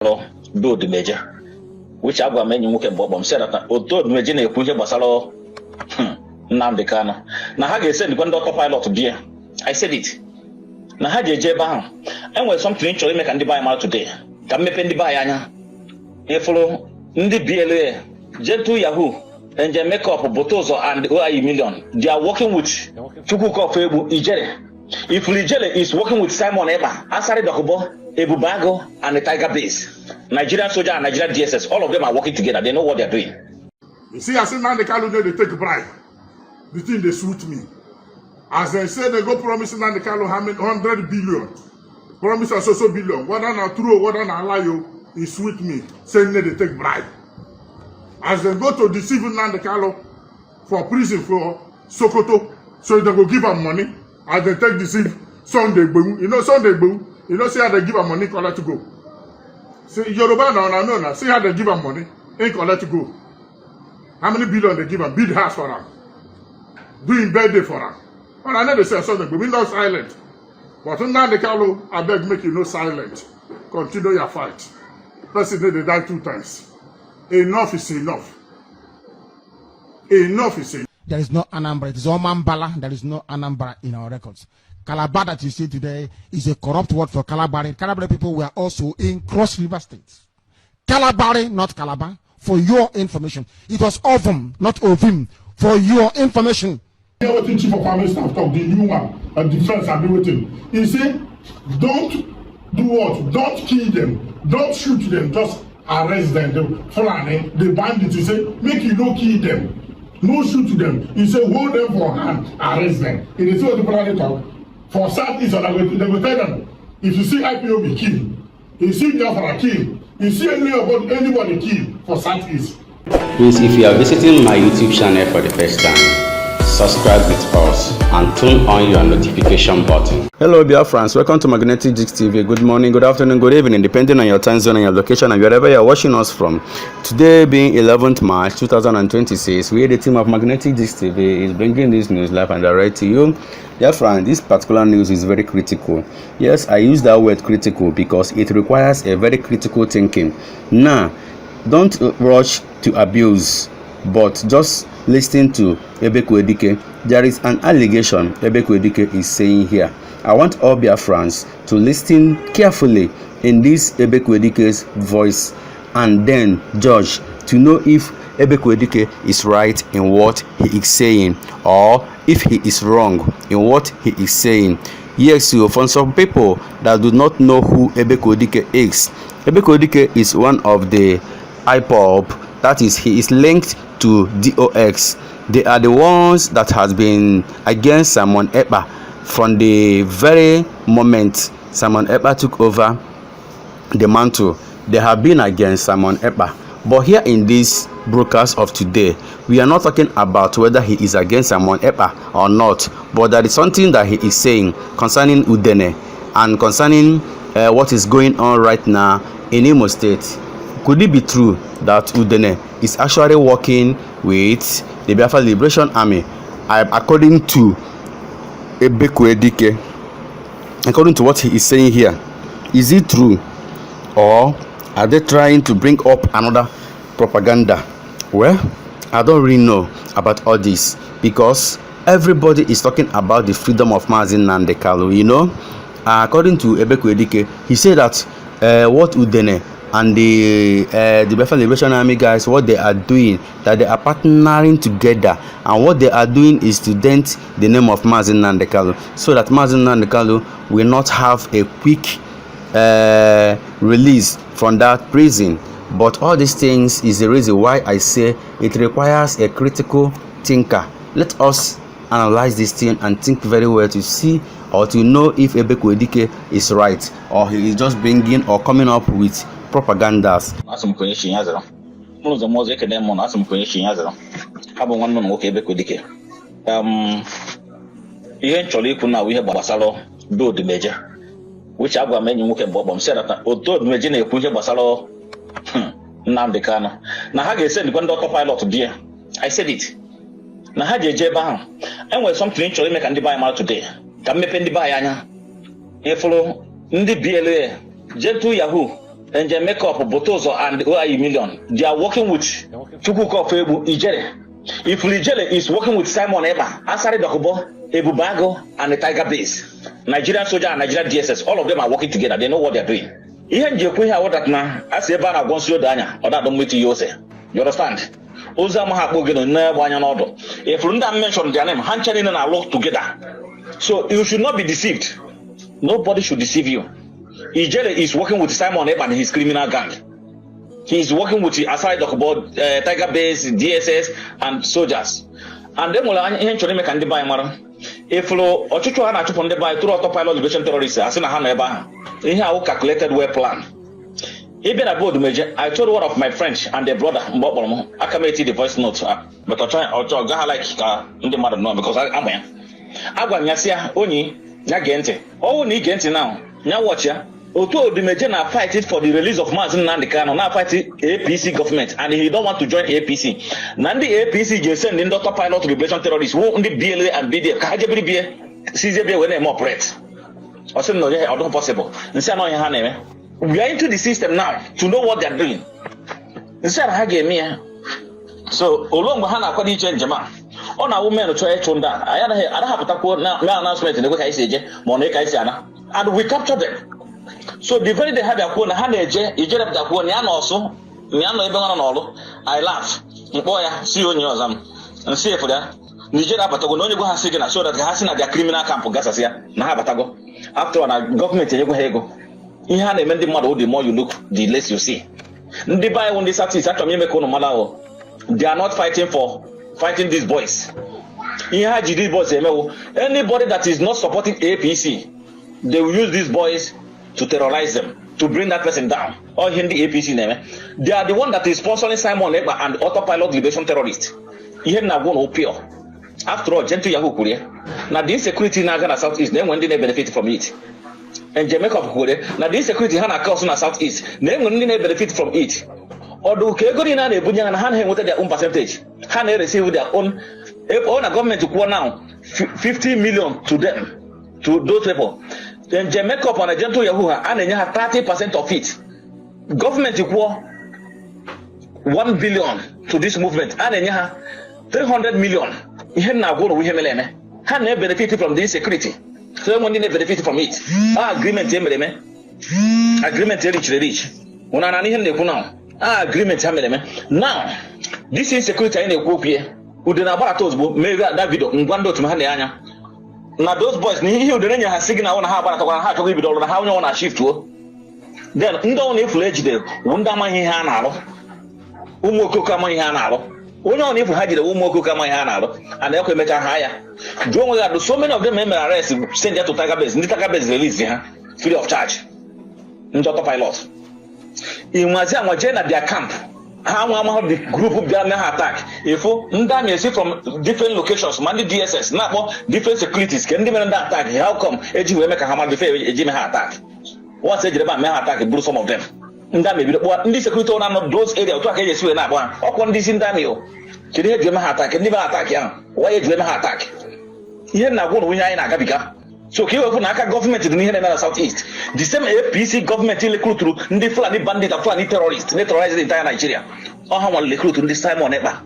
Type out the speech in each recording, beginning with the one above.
do the major, which I've got many who can bomb said that although Major Kunja Basalo Namdekano. Now, how you said one doctor pilot to dear? I said it. Now, how you jeba? And when something actually make and buy out today, can make any buy Anya. If follow Ndi BLA, J2 Yahoo, and they make up Botozo and OI million. They are working with Chukuko Febu Ijele. If Ijele is working with Simon Eba, Asari Dokubo, Ebubago, and the Tiger Base, Nigerian soldier and Nigerian DSS, all of them are working together. They know what they're doing. You see, I said, man, they take bribe. The thing they suit me. As they say, they go promising that they can have 100 billion. Promise us also billion. Whether not true, whether not lie, it suit me. Saying they take bribe. As they go to deceive Nandekalo for prison for Sokoto, so they go give them money. As they take deceive Sunday boom, you know Sunday boom. You know, see how they give her money, collect to go. See, Yoruba no. See how they give her money, ain't collect to go. How many billion they give her? Build house for her. Doing birthday for her. Well, I never say something, but we not silent. But now the Carlo, I beg make you no silent. Continue your fight. Person they die 2 times. Enough is enough. Enough is enough. There is no Anambra. It is Omambala. There is no Anambra in our records. Calabar that you see today is a corrupt word for Calabari. Calabari people were also in Cross River State. Calabari, not Calabar. For your information. It was Ovum, not Ovim. For your information. What the chief of army staff talk, the new one, defense and everything. He said, don't do what? Don't kill them. Don't shoot them. Just arrest them. The flying, the bandits. He said, make you no kill them. No shoot them. He said, hold them for hand, arrest them. It is what the plan talk. For Southeast, they will tell them, if you see IPOB kill, you see Biafra kill, you see anybody kill for Southeast. Please, if you are visiting my YouTube channel for the first time, subscribe with us and turn on your notification button. Hello Biafrans, welcome to Magnetic Gist TV. Good morning, good afternoon, good evening, depending on your time zone and your location and wherever you are watching us from. Today being 11th March 2026, we, the team of Magnetic Gist TV, is bringing this news live and direct to you. Biafran, this particular news is very critical. Yes, I use that word critical because it requires a very critical thinking. Now, don't rush to abuse, but just listen to Ebekudike. There is an allegation Ebekudike is saying here. I want all Biafrans to listen carefully in this Ebekudike's voice and then judge to know if Ebekudike is right in what he is saying or if he is wrong in what he is saying. Yes, so for some people that do not know who Ebekudike is one of the IPOB, that is, he is linked to DOX. They are the ones that has been against Simon Ekpa from the very moment Simon Ekpa took over the mantle. They have been against Simon Ekpa. But here in this broadcast of today, we are not talking about whether he is against Simon Ekpa or not, but there is something that he is saying concerning Udele and concerning what is going on right now in Imo State. Could it be true that Udele is actually working with the Biafra Liberation Army? According to Ebekudike, according to what he is saying here, is it true, or are they trying to bring up another propaganda? Well, I don't really know about all this because everybody is talking about the freedom of Mazin Nandekalo. You know, according to Ebekudike, he said that what Udele and the Biafra Liberation Army guys, what they are doing, that they are partnering together, and what they are doing is to dent the name of Mazin Nandekalo, so that Mazin Nandekalo will not have a quick release from that prison. But all these things is the reason why I say it requires a critical thinker. Let us analyze this thing and think very well to see or to know if Ebekudike is right or he is just bringing or coming up with propagandas. Which I've got many who can bomb said that although Major Kunja Basalo Namdekano. Now, how you said one doctor pilot dear? I said it. Now, how you jeba? And when something actually make and buy out today, can make any buy Anya. If follow Ndi BLA, J2 Yahoo, and they make up Botozo and OIE Million. They are working with Chukwuka of Ijele. If Ijele is working with Simon Eba, Asari Dokubo, Ebubago, and the Tiger Base, Nigerian soldier and Nigerian DSS, all of them are working together. They know what they are doing. Even Jekuya, what that now, as Ebana wants you, Danya, or that don't meet you, you understand? Ozama Habogan, never one another. If Runda mentioned their name, Hancharin and Alo together. So you should not be deceived. Nobody should deceive you. Ijele is working with Simon Eba and his criminal gang. He is working with the Asari Dokubo, Tiger Base, DSS, and soldiers. And then, if you Ochuchu Hana to Ponde by through autopilot liberation terrorists, as in a Haneba, he have calculated well plan. Even about the major, I told one of my friends and their brother, Mbobomo, I can make the voice note, but I'll try like in the mother no, because I'm here. Agwa Nyasia, Oni, Nagente, oh, ni Gente now, now watch ya. Although the major are fighting for the release of Mazin Nandikano, now fighting APC government, and he don't want to join APC. Nandi APC just send in the autopilot liberation terrorists, who only BLA and BDF, Kajabri BA, CZB when they more operate. I said, no, yeah, I don't possible. We are into the system now to know what they are doing. Instead of Hage me, so along Bahana Kwadi change man. On our women to Chunda, I don't have to announcement in the way I say, Monica Isiana, and we capture them. So the very they had a phone, Hanaje, you get up that one, Yan also, Yan All. I laugh. Boy, see you in yours, and see for that. Nigeria Batago, no, you go has taken so that Hasina their criminal camp for Gasasia, Nahabatago. After one government, you go. In hand, the model, the more you look, the less you see. They buy on this artist, they are not fighting these boys. In had these boys, anybody that is not supporting APC, they will use these boys to terrorize them, to bring that person down. Or in the APC name, they are the one that is sponsoring Simon Eba and autopilot liberation terrorists. Here now go pure. After all, gentle Yahoo Korea. Now the insecurity in Ghana Southeast, then when they benefit from it. And Jamaica Korea, now the insecurity Hana cause in Southeast, then when they benefit from it. Although Kegorina and Bunyan and Han with their own percentage, Han receive their own a government to call now 50 million to them, to those people. Then Jamaica on a gentle Yahoo and then you have 30% of it. Government equal 1 billion to this movement, and then you have 300 million. You have now go to Wihemeleme. Han benefited from the insecurity. So when they benefit from it. Agreement agreement rich. When I need him now. Agreement now. This insecurity in a group here. Who did not maybe that video Ngwando to Mahanya. Now those boys he the has signal on how to give it all how you want to shift to. Then only fledged there. Wunda Mahihanalo. Umoko Kamahihanalo. Only if we had the Umoko Kamahihanalo and they could make a higher. Don't so many of them arrested sent to Tiger Base. Tiger Base released free of charge. In autopilot. In Mazia Majena their camp. How the group of their attack. If you see from different locations, Mandi DSS, not different securities, can demand that attack. How come AG make a hammer before AG attack? What's the about attack? Blew some of them. That may be what this security on those areas to against you and that one. Or on this in Damio. Today, German attack and never attack young. Why a German attack? Here now, one winner in Agabica. So, Naka government in the Southeast. The same APC government in recruit through the Fulani bandit and Fulani terrorists, terrorize the entire Nigeria. Or how one recruit in this time on ever.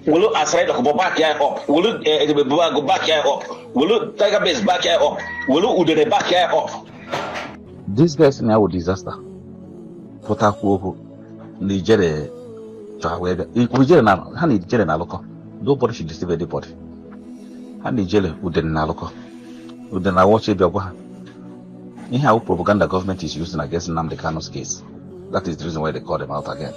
Will look aside of back here up. Will look go back here up. Will look Tiger Base back here up. Will look Udele back here up. This guy's now a disaster. Potaku Nigeria. Nobody should deceive anybody. And Nigeria would then local. Then I watch it. How propaganda government is using against Nnamdi Kanu's case. That is the reason why they call them out again.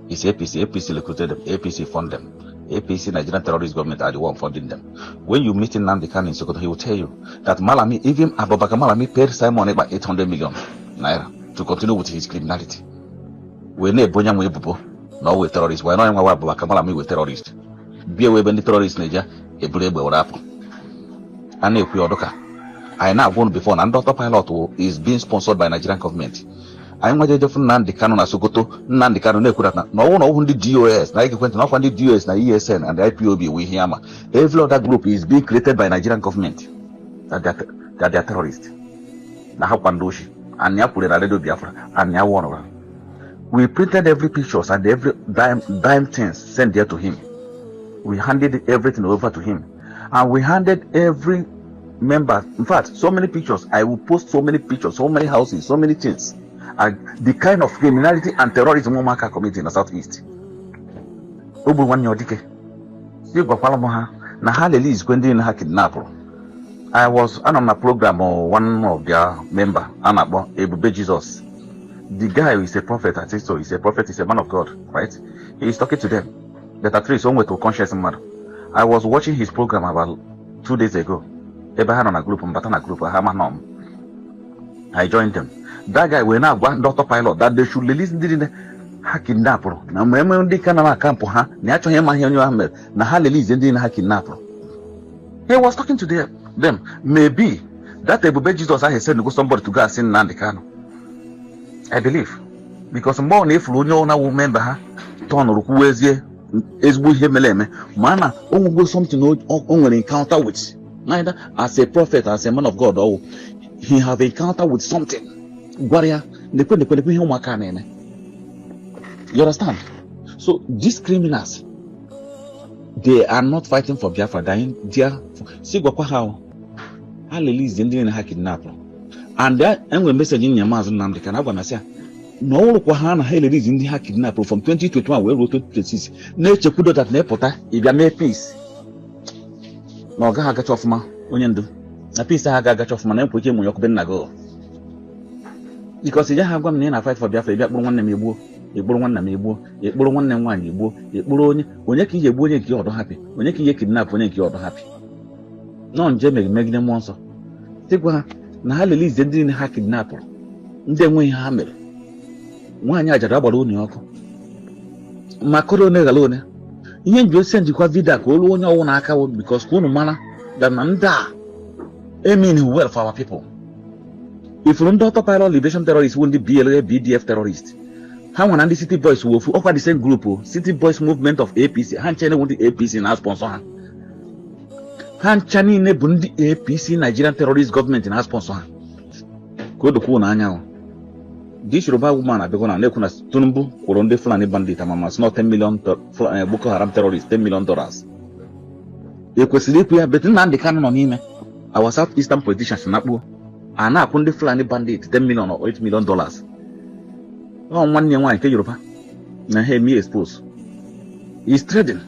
It's APC. APC recruited them. APC fund them. APC Nigerian terrorist government are the one funding them. When you meet Nnamdi Kanu in Sokoto, he will tell you that Malami, even Abubakar Malami, paid Simon about 800 million naira to continue with his criminality. We're not Bonyam Webubo, no with terrorists. We're not Abubakar Malami with terrorists. Be away when the terrorists Niger, a brave will happen. And if we are I now gone before and autopilot is being sponsored by Nigerian government. I'm going to from Nnamdi Kanu na Sokoto, Nnamdi Kanu Nekurata. No one of the DOS, like went not on the DOS, na ESN and the IPOB, we hear. Every other group is being created by Nigerian government. That they are terrorists. Now how can do she? and ya put radio Biafra and ya one. We printed every pictures and every dime things sent there to him. We handed everything over to him, and we handed every member. In fact, so many pictures. I will post so many pictures, so many houses, so many things. The kind of criminality and terrorism Omaka committed in the southeast. Obu one Udele. You go na ha release when they na kidnap. I was on a program or one of their member, Anabo Ebube Jesus. The guy is a prophet, I think so. He's a prophet, he's a man of God, right? He is talking to them. That at least somewhere to conscious man. I was watching his program about 2 days ago. I joined them. That guy went out one doctor pilot that they should release the kidnap. Now when they can camp ha, natural him na ha release the kidnap. He was talking to them. Maybe that Ebube Jesus I said to go somebody to go and sing Nandekano. I believe. Because more if you know remember her, turn or who is with him, mana, go something on encounter with. Neither as a prophet, as a man of God, or he have encounter with something. Warrior, you understand? So these criminals, they are not fighting for Biafra. They are see how I release the Indian kidnap. And that and we message in your mazan and the Canabana say no Kwahana release in the kidnap from 2021 we wrote 2026. Nature could that nepota if you make peace. No ga got off ma onyendu. Na peace ha ga got off ma na put him yok ben nago. Because you have gone in a fight for Biafra, you one name you buru one name you buru one name one you buru when you keep your boy you're happy. When you keep kidnap when you're happy. No Jemmy make them monster. Take one na ha release the didn't ha kidnapper. Then we hammer. One yaja double on your Macoro negalone. You just send you vida call on your own account because Kuno mana than Manda. I mean well for our people. If you don't pilot liberation terrorists won't be BDF terrorists. How one and the city boys will offer the same group, City Boys Movement of APC, Han China want the APC in our sponsor. Han Chani ne bundi APC Nigerian terrorist government in our sponsor. Go to Kuna now. This Yoruba woman I begun and Nekuna Tunumbu, Koronde Fulani bandit, Mamas, not $10 million Boko Haram terrorists, $10 million. You could sleep here, but not the canon on him. Our Southeastern politicians, Nabu. And now Kundi Fulani bandit, $10 million or $8 million. Oh, 1 year one, Yoruba. Now, hey, me expose. He's trading.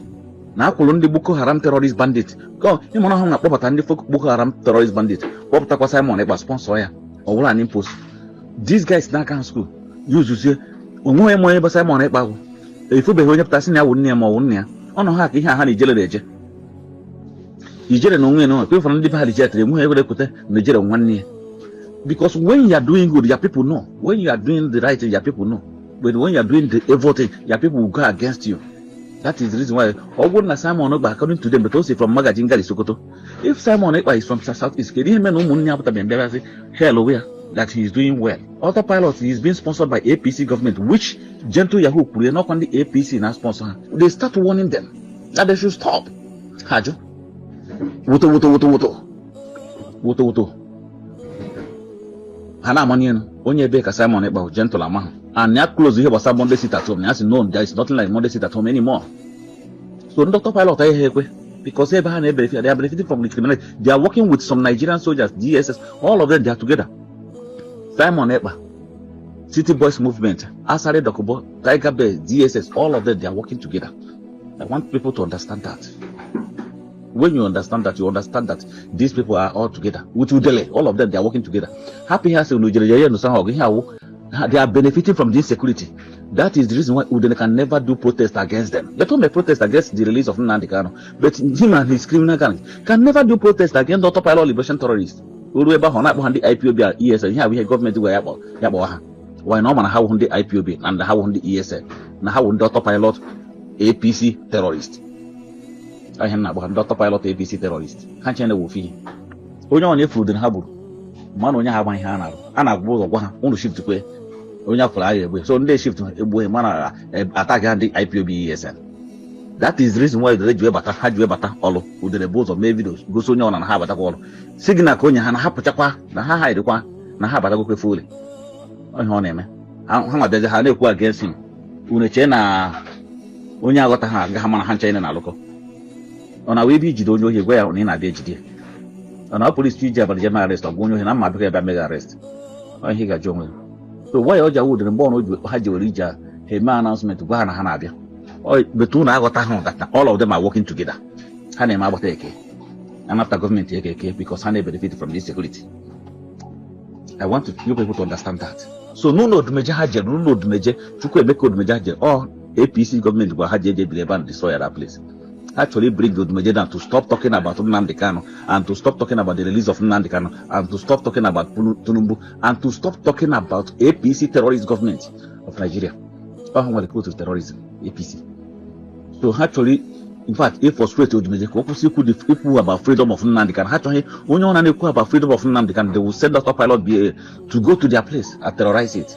Now, Kundi Boko Haram terrorist bandit. Go, you want to hang up and the Boko Haram terrorist bandit. What the Simon about sponsor or one impose. These guys now can't school. Use you say, when more about Simon about. If you be when you're passing, I wouldn't near more near. On a hack, he had a jelly. You jelly no way, no, from the Pali jet, whoever they put the jelly 1 year. Because when you are doing good, your people know. When you are doing the right thing, your people know. But when you are doing the evil thing, your people will go against you. That is the reason why. Or when Simon Okpa, according to them, but also from Magajinga Sokoto. If Simon Okpa is from Southeast, he didn't know money about the hell aware that he is doing well. Other pilots is being sponsored by APC government, which gentle Yahoo could not on the APC now sponsor. They start warning them that they should stop. Hajo. Woto. Hana money onye be ka Simon Ekpa gentle amount and now close here was Monday sit at home. Now no, there is nothing like Monday sit at home anymore. So Dr. Pilot because they are benefiting from the criminality. They are working with some Nigerian soldiers, DSS, all of them they are together. Simon Ekpa, City Boys Movement, Asare Dokubo, Tiger Bear, DSS, all of them they are working together. I want people to understand that. When you understand that these people are all together. With Udele, all of them, they are working together. Happy has they are benefiting from this security. That is the reason why Udele can never do protest against them. They don't make protest against the release of Nnamdi Kanu. But him and his criminal gang can never do protest against the pilot liberation terrorists. We the IPOB ESL. Here we have government where why no man how the IPOB and how the ESL. Now how the pilot APC terrorist. I am not Dr. Pilot ABC terrorist. Can't you know fee? When you're on your food in Habu, man on your have my hand, and I go on to shift to pay. When you fly away, so they shift to a boy man attack the IPOB ESN. That is the reason why the radio bata had you bata all with the boats of videos go so on and have at all. Signal Konya and Hapachapa, the high the one, and have a go fully. onye ọ na-eme ha ma bịazi ha na-ekwu against him unu chee na onye aghọta ha agaghị mana ha ncha ine na-alụkọ ọ na wee ebe ijide onye ohi gwa ya na ị na-abịa ejide ọ na polisi iji abalị jeme arrest ọgwa onye ohi na mma bịa ebe mega arrest onye ihe ga-ajụ onwe so gwa ya ọja wudere mgbe ọnụ ha ji were ije ha eme announcement gwa ha na ha na-abịa betu na aghọta ha that all of them are working together ha na-eme agbata eke anapụta gọọmenti eke because ha na-benefit from this security. I want you people to understand that. So n'ụlọ odumeje ha jere n'ụlọ odumeje Chukwu Emeka odumeje ha jere APC government gwa ha je biri ebe and destroy that place. Actually bring the odumeje down to stop talking about Nnamdi Kanu and to stop talking about the release of Nnamdi Kanu and to stop talking about Tinubu and to stop talking about APC terrorist government of Nigeria. When they go to terrorism, APC. So actually, in fact, if frustrated odumeje ko kwụsị ikwu the people about freedom of Nnamdi Kanu ha chọghị onye ọ na-ekwu about freedom of Nnamdi Kanu, they will send out a pilot to go to their place and terrorize it.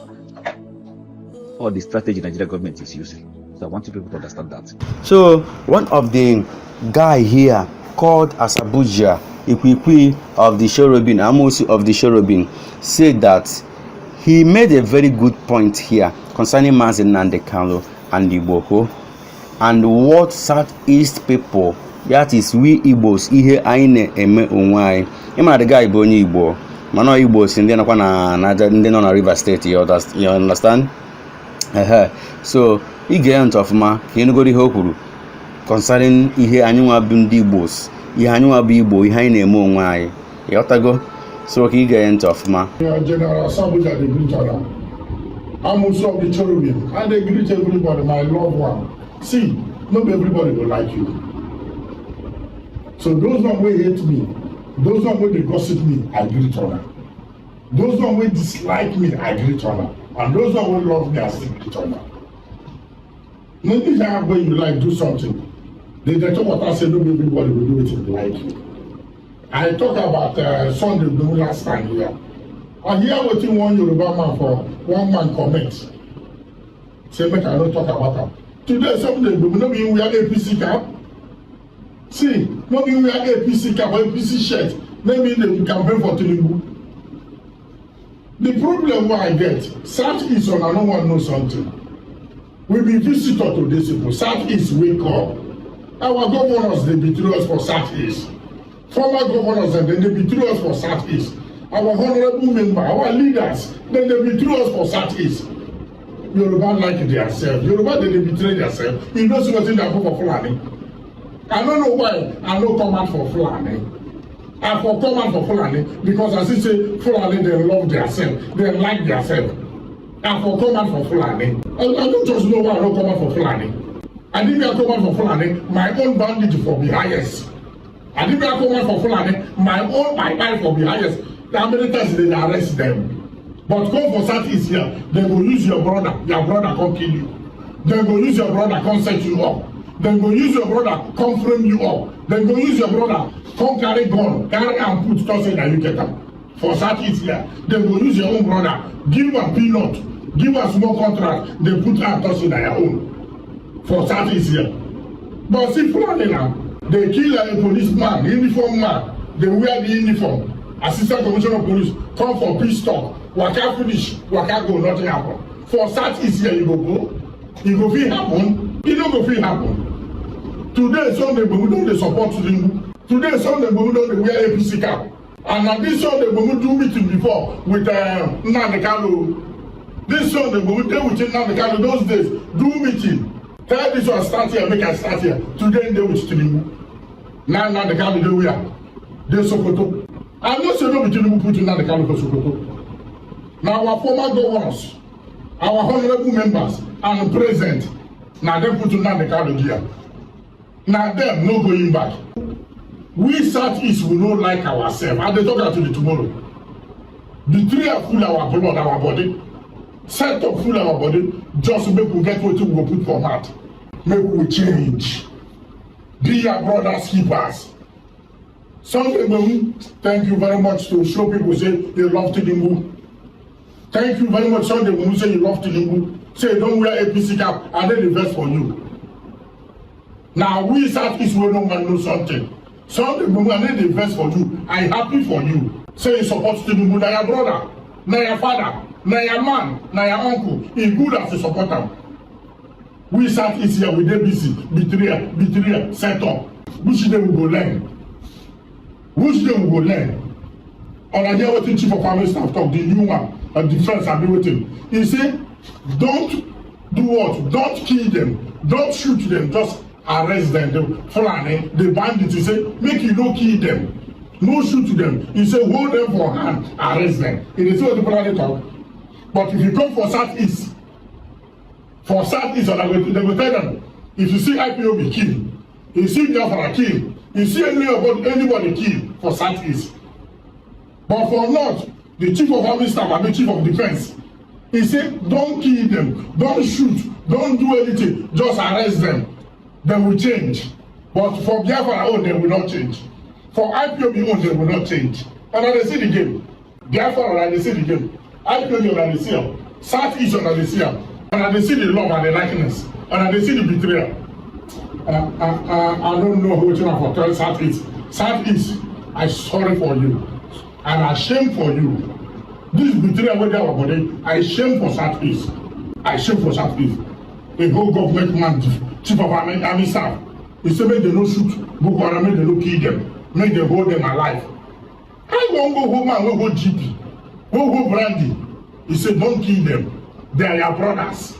All the strategy Nigeria government is using. So I want you people to understand that. So one of the guy here called Asabuja Ikwikwi of the Cherubim, Amosi of the Cherubim, said that he made a very good point here concerning Mazi Nnamdi Kanu and Igbo and what Southeast people, that is we Igbos, ihe anyị na-eme onwe anyị. Ịma the guy bụ onye Igbo, mana Igbos ndị nọkwa na ndị nọ na River State, you understand? So ị ga ntị ọfụma ka ịnụgoro ihe o kwuru concerning ihe anyị nwa bụ ndị Igbos, ihe anyị nwa bụ Igbo, ihe anyị na-eme onwe anyị. Ịghọtago? So ka ị ga ntị ọfụma. General Asabuja the greeter. I'm also of the Cherubim. And they greet everybody, my loved one. See, not everybody will like you. So those one who hate me, those one who they gossip me, I greet honor. Those one who dislike me, I greet honor. And those one who love me, I still greet honor. Maybe that way you like do something. They talk what I say, not everybody will do it if they like you. I talk about Sunday last time here. I hear what you want Yoruba man for one man comment. Say, make I don't talk about that. Today, Sunday, we not be wear APC cap. See, not be wear APC cap or APC shirt. Maybe they campaign for Tinubu. The problem what I get, Southeast on I don't want to know something. We be visitor to these people. Southeast wake up. Our governors they betray us for Southeast. Former governors and then they betray us for Southeast. Our honorable member, our leaders, then they betray us for Southeast. Yoruba like themselves. Yoruba they betray themselves. You know see what's in the book of Fulani. I don't know why I no come out for Fulani. I for come out for Fulani because as you say Fulani they love themselves, they like themselves. I for come out for Fulani. I don't just know why I don't come out for Fulani. I didn't come out for Fulani. My own bandage for the highest. I didn't come out for Fulani. My own my for the highest. How many times they arrest them? But come for Southeast here, they will use your brother come kill you. They will use your brother come set you up. They will use your brother come frame you up. They will use your brother come carry gun, carry and put tossing that you get them. For Southeast here, they will use your own brother, give a peanut, give a small contract, they put and tossing that your own. For Southeast here. But see, Fulani now, they kill a policeman, uniform man, they wear the uniform. Assistant Commissioner of Police come for peace talk. Waka finish, waka go, nothing happen. For Southeast here, you go. It go fit happen. It don't go fit happen. Today, Sunday, we don't support Tinubu. Today, Sunday, we don't wear APC cap. And on this Sunday, we do meeting before with Nnamdi Kanu. This Sunday, we do with Nnamdi Kanu. Those days, do meeting. Tell this one start here, make I start here. Today, they with Tinubu. Now Nnamdi Kanu do where? They Sokoto. I'm not saying no Tinubu put Nnamdi Kanu for Sokoto. Now our former governors, our honorable members, and the president, now them put Nnamdi Kanu here. Now them no going back. We Southeast will not like ourselves. And they talk about it tomorrow. Betrayal full our blood, our body. Set up full our body. Just make we get what we will put for that. Make we change. Be your brothers keepers. Sunday, thank you very much to show people say you love Tinubu. Thank you very much, Sunday, when you say you love Tinubu. Say don't wear APC cap and then the vest for you. Now we Southeast will no man know something. Sunday, when then the vest for you. I'm happy for you. Say you support Tinubu, now your brother, now your father, Now your man, now your uncle, he good as a supporter. We sat is here with ABC, betrayal, set up. Which day we go learn? Which day we go learn? And I hear what the chief of army staff talk, the new one, defense and everything. He said, don't do what? Don't kill them. Don't shoot them. Just arrest them. The Fulani, the bandits. He said, make you no kill them. No shoot them. He said, hold them for hand, arrest them. It is what the Fulani talk. But if you come for Southeast, they will tell them, if you see IPOB kill, you see Biafra kill, you see anybody kill for Southeast. But for North, the chief of army staff and the chief of defense, he said, don't kill them, don't shoot, don't do anything, just arrest them. They will change. But for Biafra own, they will not change. For IPOB own, they will not change. And they see the game. Biafra, they see the game. IPOB, they see them. Southeast, they see them. And they see the love and the likeness. And they see the betrayal. I don't know who to for Southeast. Southeast, I'm sorry for you. And I'm ashamed for you. This betrayal with our body, I shame for Southeast. I shame for Southeast. A whole government man, chief of army staff. He said, make them no shoot, Boko Haram, make them no kill them, make them hold them alive. I won't go home and go GP, go Brandy. He said, don't kill them. They are your brothers.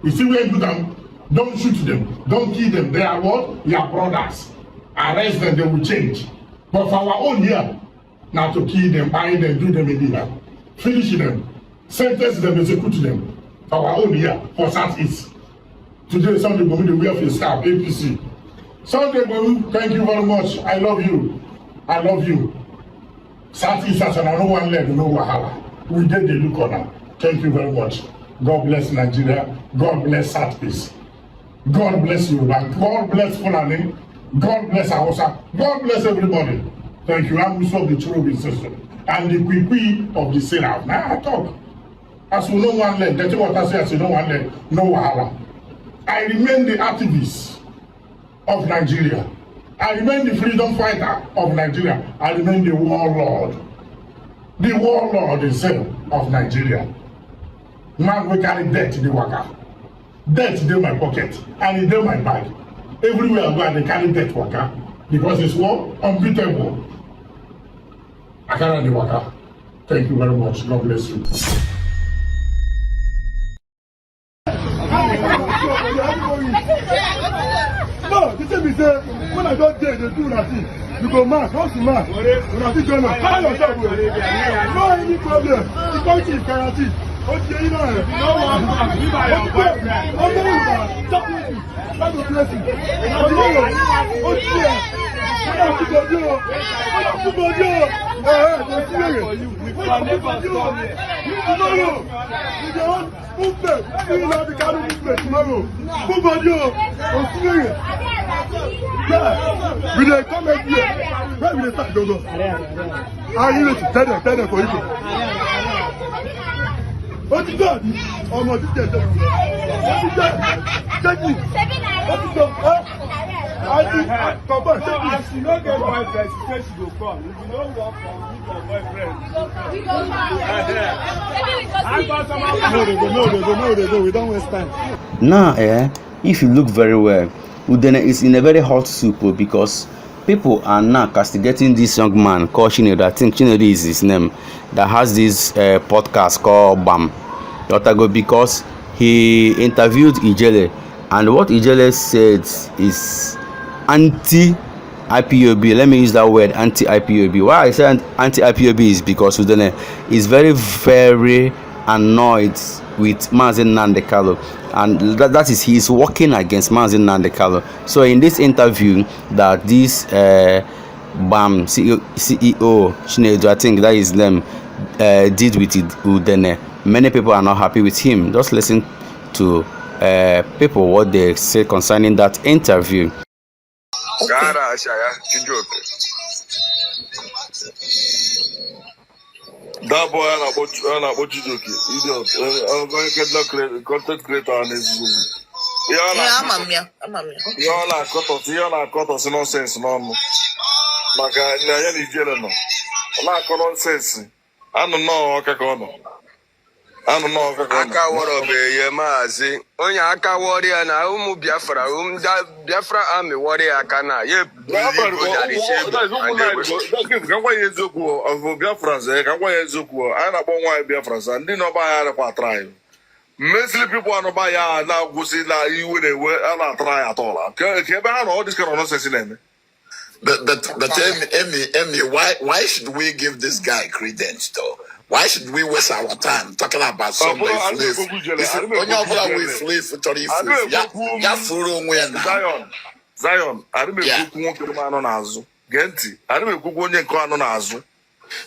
You see where you do them? Don't shoot them. Don't kill them. They are what? Your brothers. Arrest them, they will change. But for our own here, now to kill them, buy them, do them illegal. Finish them. Sentence them, execute them. For our own here, for Southeast. Today, Sunday, go with the welfare staff, APC. Sunday, go, thank you very much. I love you. I love you. Southeast, as no one led, no wahala. We get the look on her. Thank you very much. God bless Nigeria. God bless Southeast. God bless you. God bless Fulani. God bless Hausa. God bless everybody. Thank you. I'm Mr. the Churubi system. And the Kwikwi of the Seraph. Now I talk. As we no one led, that's what I say, as we no one led, no wahala. I remain the activist of Nigeria. I remain the freedom fighter of Nigeria. I remain the warlord. The warlord himself of Nigeria. Man, we carry death in the waka. Death in my pocket. And it's in my bag. Everywhere I go, they carry death waka. Because it's war unbeatable. I carry the waka. Thank you very much. God bless you. No, this is say when I don't dare, they do nothing. You go mad, what's the mad? When I think you're not, how yourself will. No any problem. The country is guaranteed. Okay, you know it. No one can be by your boyfriend. Okay, stop listening. Try to bless you. Okay. What have to do? What have to do? Don't see it. We can never stop it. Tomorrow, you don't move them. You know the kind of movement tomorrow. Move on you. Don't see it. Yeah. We dey come here. Where we dey start go? Are you ready? Tell them for you. What is that? Oh my God! What is that? Check me. What is that? I come back. Check me. As you no get boyfriend, she say she go come. If you no work for me, your boyfriend. No, they go. We don't waste time. Now, if you look very well, Udele is in a very hot soup because people are now castigating this young man called Chinedu. I think Chinedu is his name, that has this podcast called BAM. Because he interviewed Udele, and what Udele said is anti-IPOB. Let me use that word, anti-IPOB. Why I say anti-IPOB is because Udele is very, very annoyed with Mazi Nnamdi Kanu, and that is he is working against Mazi Nnamdi Kanu. So in this interview that this BAM CEO Chinedu, I think that is them, did with Udele, many people are not happy with him. Just listen to people what they say concerning that interview. That boy and about Chijoke, idiot. Content creator and his room. I'm cut us nonsense, no. Like I am no. I'm not nonsense. I don't know what I I don't know. Aka woro be ye maazi. Onye aka wori ya na umu Biafra, Biafra army wori aka na ye. Biafra go kan kwa yezoku of Biafra say kan kwa yezoku. I na bon wa Biafra say ndi no ba ya kwa try. Mostly people are no ba ya na gusi na iwe na we na try at all. Ke ba no this kind of nonsense in them. But Emmy, why should we give this guy credence though? Why should we waste our time talking about somebody Zion, I remember Nazu. Genti, I remember onye nke anọ n'azụ.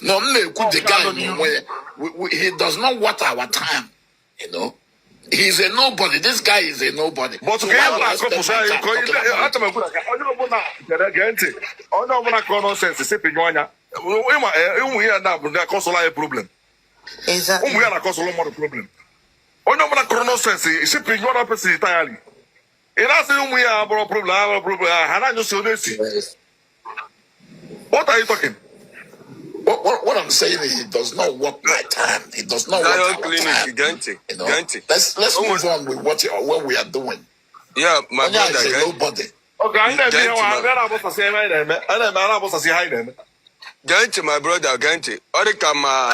No, the guy, he does not want our time, you know. He's a nobody. This guy is a nobody. But so why would I spend my time talking about problem. Exactly. Problem. Onye ọbụla kọrọ nọsensị isipụ igwe ọrụ pesi entirely. Ị na-asị ụmụ ya abụrụ problem ha na-anyụsị onesi. What are you talking? What I'm saying is he does not want my time. He does not want our time. You know? Let's move on with what we are doing. Yeah, my brother is a nobody. Okay, I know Genti, my brother, Genti. Orikama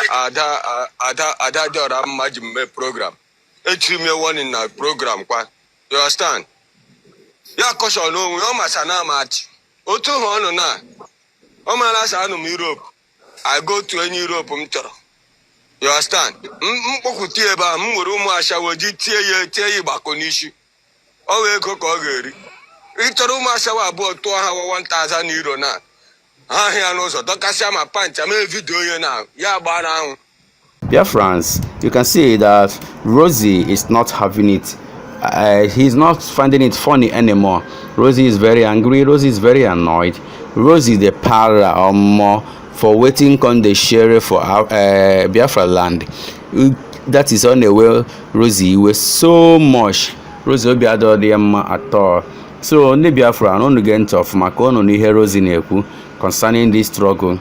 ada dora majime program. Echime one in our program kwa. You understand? Ya kosho no we masana match. Otu hono na. O mara sa no Europe. I go to any Europe mtoro. You understand? Mpokuti eba m nwere umu ashawoji tie ye gbako n'ishi. O we go ka o geri. Itoro umu ashawo abuo to ha 1000 euro na. Biafrans, you can see that Rosie is not having it. He's not finding it funny anymore. Rosie is very angry. Rosie is very annoyed. Rosie the para or more for waiting on the sheriff for Biafra land. That is on the way. Rosie was so much. Rosie will be at all. So on the Biafra, on the get of Macon on the heroes in Eku concerning this struggle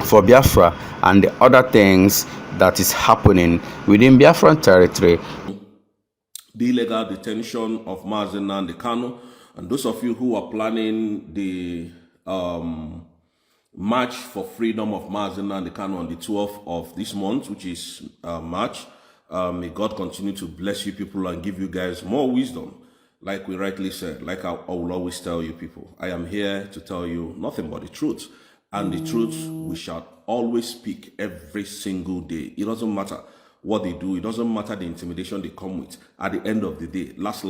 for Biafra and the other things that is happening within Biafran territory. The illegal detention of Mazi Nnamdi Kanu, and those of you who are planning the March for Freedom of Mazi Nnamdi Kanu on the 12th of this month, which is March, may God continue to bless you people and give you guys more wisdom. Like we rightly said, like I will always tell you people, I am here to tell you nothing but the truth. And the truth we shall always speak every single day. It doesn't matter what they do. It doesn't matter the intimidation they come with. At the end of the day, last,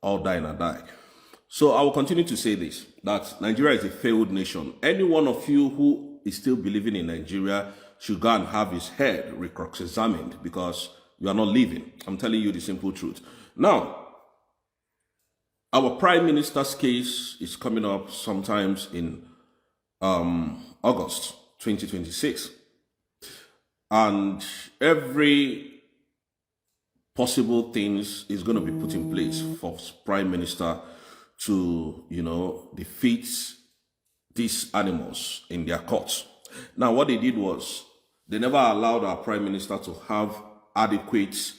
all die and I die. So I will continue to say this, that Nigeria is a failed nation. Any one of you who is still believing in Nigeria should go and have his head cross-examined because you are not living. I'm telling you the simple truth. Now, our Prime Minister's case is coming up sometimes in August 2026. And every possible things is going to be put in place for Prime Minister to, defeat these animals in their courts. Now, what they did was they never allowed our Prime Minister to have adequate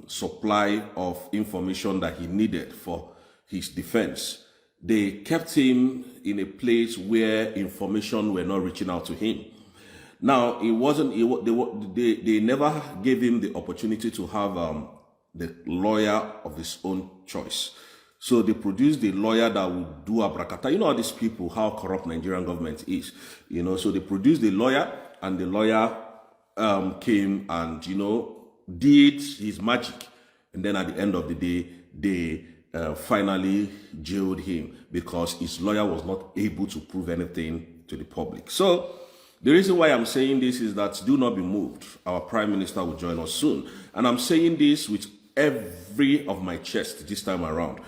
supply of information that he needed for his defense. They kept him in a place where information were not reaching out to him. Now, they never gave him the opportunity to have the lawyer of his own choice. So they produced a lawyer that would do abracata. You know how these people, how corrupt Nigerian government is. So they produced a lawyer, and the lawyer came and, did his magic. And then at the end of the day, they finally jailed him because his lawyer was not able to prove anything to the public. So the reason why I'm saying this is that do not be moved. Our Prime Minister will join us soon. And I'm saying this with every of my chest this time around.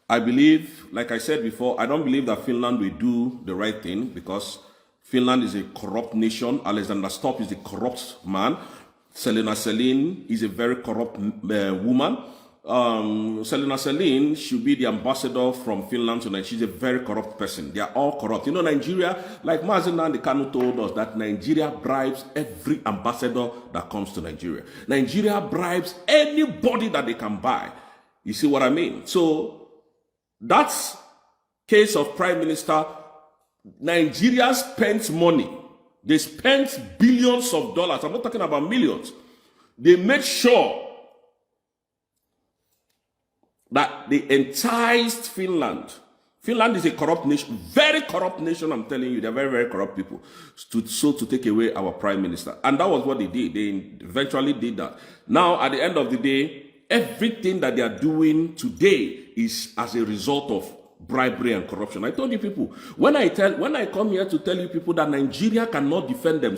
I believe, like I said before, I don't believe that Finland will do the right thing because Finland is a corrupt nation. Alexander Stubb is a corrupt man. Selena Selin is a very corrupt woman. Selina Celine should be the ambassador from Finland to Nigeria. She's a very corrupt person. They are all corrupt. You know, Nigeria, like Mazen Nandekano told us, that Nigeria bribes every ambassador that comes to Nigeria. Nigeria bribes anybody that they can buy. You see what I mean? So that's case of Prime Minister. Nigeria spends money. They spent billions of dollars. I'm not talking about millions. They made sure that they enticed Finland. Finland is a corrupt nation, very corrupt nation, I'm telling you. They're very, very corrupt people. To take away our prime minister. And that was what they did. They eventually did that. Now, at the end of the day, everything that they are doing today is as a result of bribery and corruption. I told you people, when I come here to tell you people that Nigeria cannot defend them,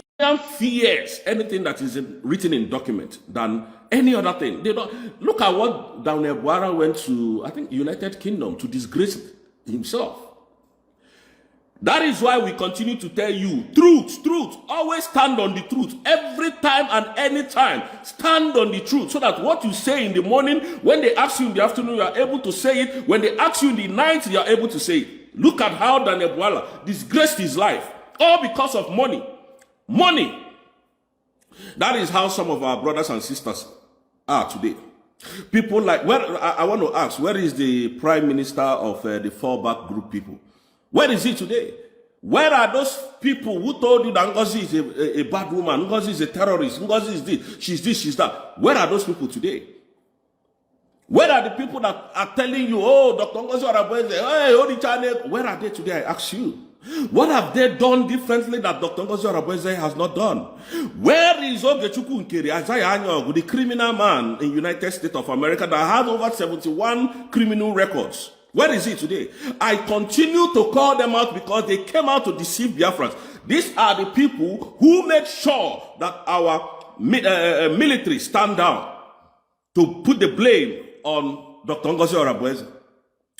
fears anything that is written in document than any other thing. They don't look at what Daniel Buara went to, I think, United Kingdom to disgrace himself. That is why we continue to tell you truth. Always stand on the truth. Every time and any time, stand on the truth, so that what you say in the morning, when they ask you in the afternoon, you are able to say it. When they ask you in the night, you are able to say it. Look at how Daniel Buara disgraced his life, all because of money. Money. That is how some of our brothers and sisters are today. People like, I want to ask, where is the prime minister of the fallback group people? Where is he today? Where are those people who told you that Ngozi is a bad woman, Ngozi is a terrorist, Ngozi is this, she's that? Where are those people today? Where are the people that are telling you, oh, Dr. Ngozi Arabweze, hey, Odi Chane, where are they today? I ask you. What have they done differently that Dr. Ngozi Arabweze has not done? Where is Ogechukwu Nkeri, Isaiah Anyogu, the criminal man in United States of America that has over 71 criminal records? Where is he today? I continue to call them out because they came out to deceive Biafrans. These are the people who made sure that our military stand down to put the blame on Dr. Ngozi Arabweze.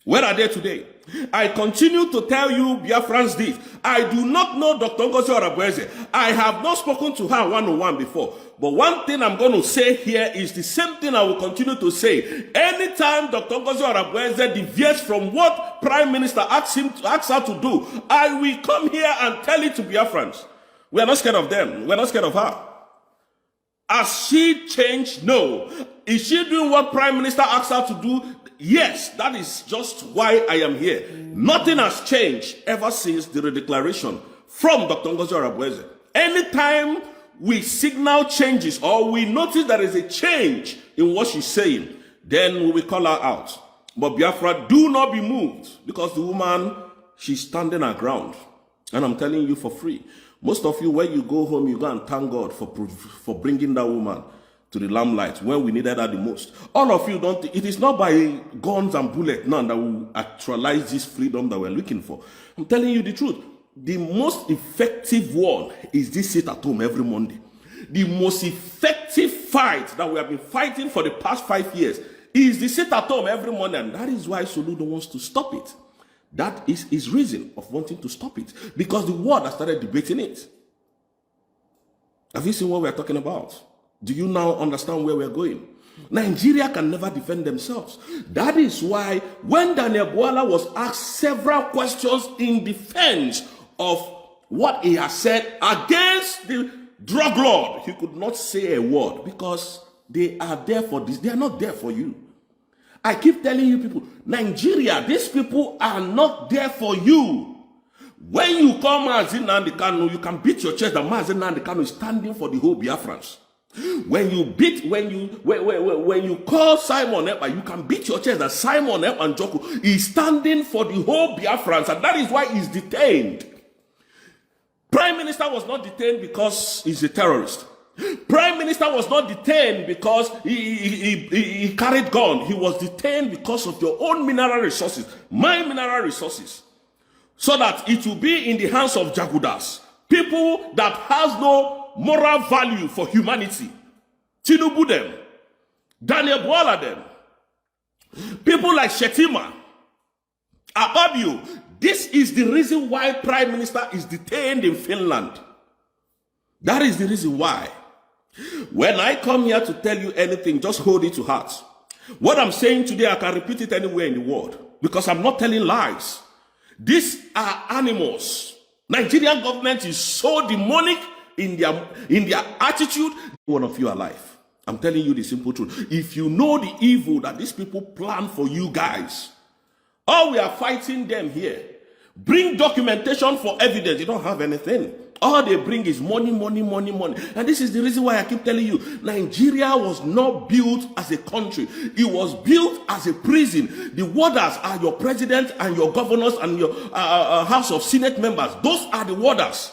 Where are they today? I continue to tell you, Biafrans, this. I do not know Dr. Ngozi Arabweze. I have not spoken to her one-on-one before. But one thing I'm going to say here is the same thing I will continue to say. Anytime Dr. Ngozi Arabweze deviates from what Prime Minister asks her to do, I will come here and tell it to Biafrans. We are not scared of them. We are not scared of her. Has she changed? No. Is she doing what Prime Minister asks her to do? Yes, that is just why I am here. Nothing has changed ever since the redeclaration from Dr. Ngozi Arabweze. Anytime we signal changes or we notice there is a change in what she's saying, then we will call her out. But Biafra, do not be moved, because the woman, she's standing her ground. And I'm telling you for free. Most of you, when you go home, you go and thank God for bringing that woman to the limelight when we needed her the most. All of you don't, it is not by guns and bullets now that will actualize this freedom that we're looking for. I'm telling you the truth. The most effective one is this sit at home every Monday. The most effective fight that we have been fighting for the past 5 years is the sit at home every morning. And that is why Soludo wants to stop it. That is his reason of wanting to stop it. Because the world has started debating it. Have you seen what we're talking about? Do you now understand where we're going? Nigeria can never defend themselves. That is why when Daniel Buala was asked several questions in defense of what he has said against the drug lord, he could not say a word, because they are there for this. They are not there for you. I keep telling you people, Nigeria, these people are not there for you. When you call Mazen Nandekano, you can beat your chest that Mazen Nandekano is standing for the whole Biafrans. When you call Simon Ekpa, you can beat your chest that Simon Ekpa Njoku is standing for the whole Biafrans, and that is why he's detained. Prime Minister was not detained because he's a terrorist. Prime Minister was not detained because he carried gun. He was detained because of your own mineral resources, my mineral resources, so that it will be in the hands of Jagudas, people that has no moral value for humanity. Tinubu them, Daniel Buala them, people like Shetima, Ababio. This is the reason why Prime Minister is detained in Finland. That is the reason why. When I come here to tell you anything, just hold it to heart. What I'm saying today, I can repeat it anywhere in the world because I'm not telling lies. These are animals. Nigerian government is so demonic in their attitude. One of you are alive. I'm telling you the simple truth. If you know the evil that these people plan for you guys, all we are fighting them here. Bring documentation for evidence. You don't have anything. All they bring is money, money, money, money. And this is the reason why I keep telling you, Nigeria was not built as a country. It was built as a prison. The warders are your president and your governors and your House of Senate members. Those are the warders.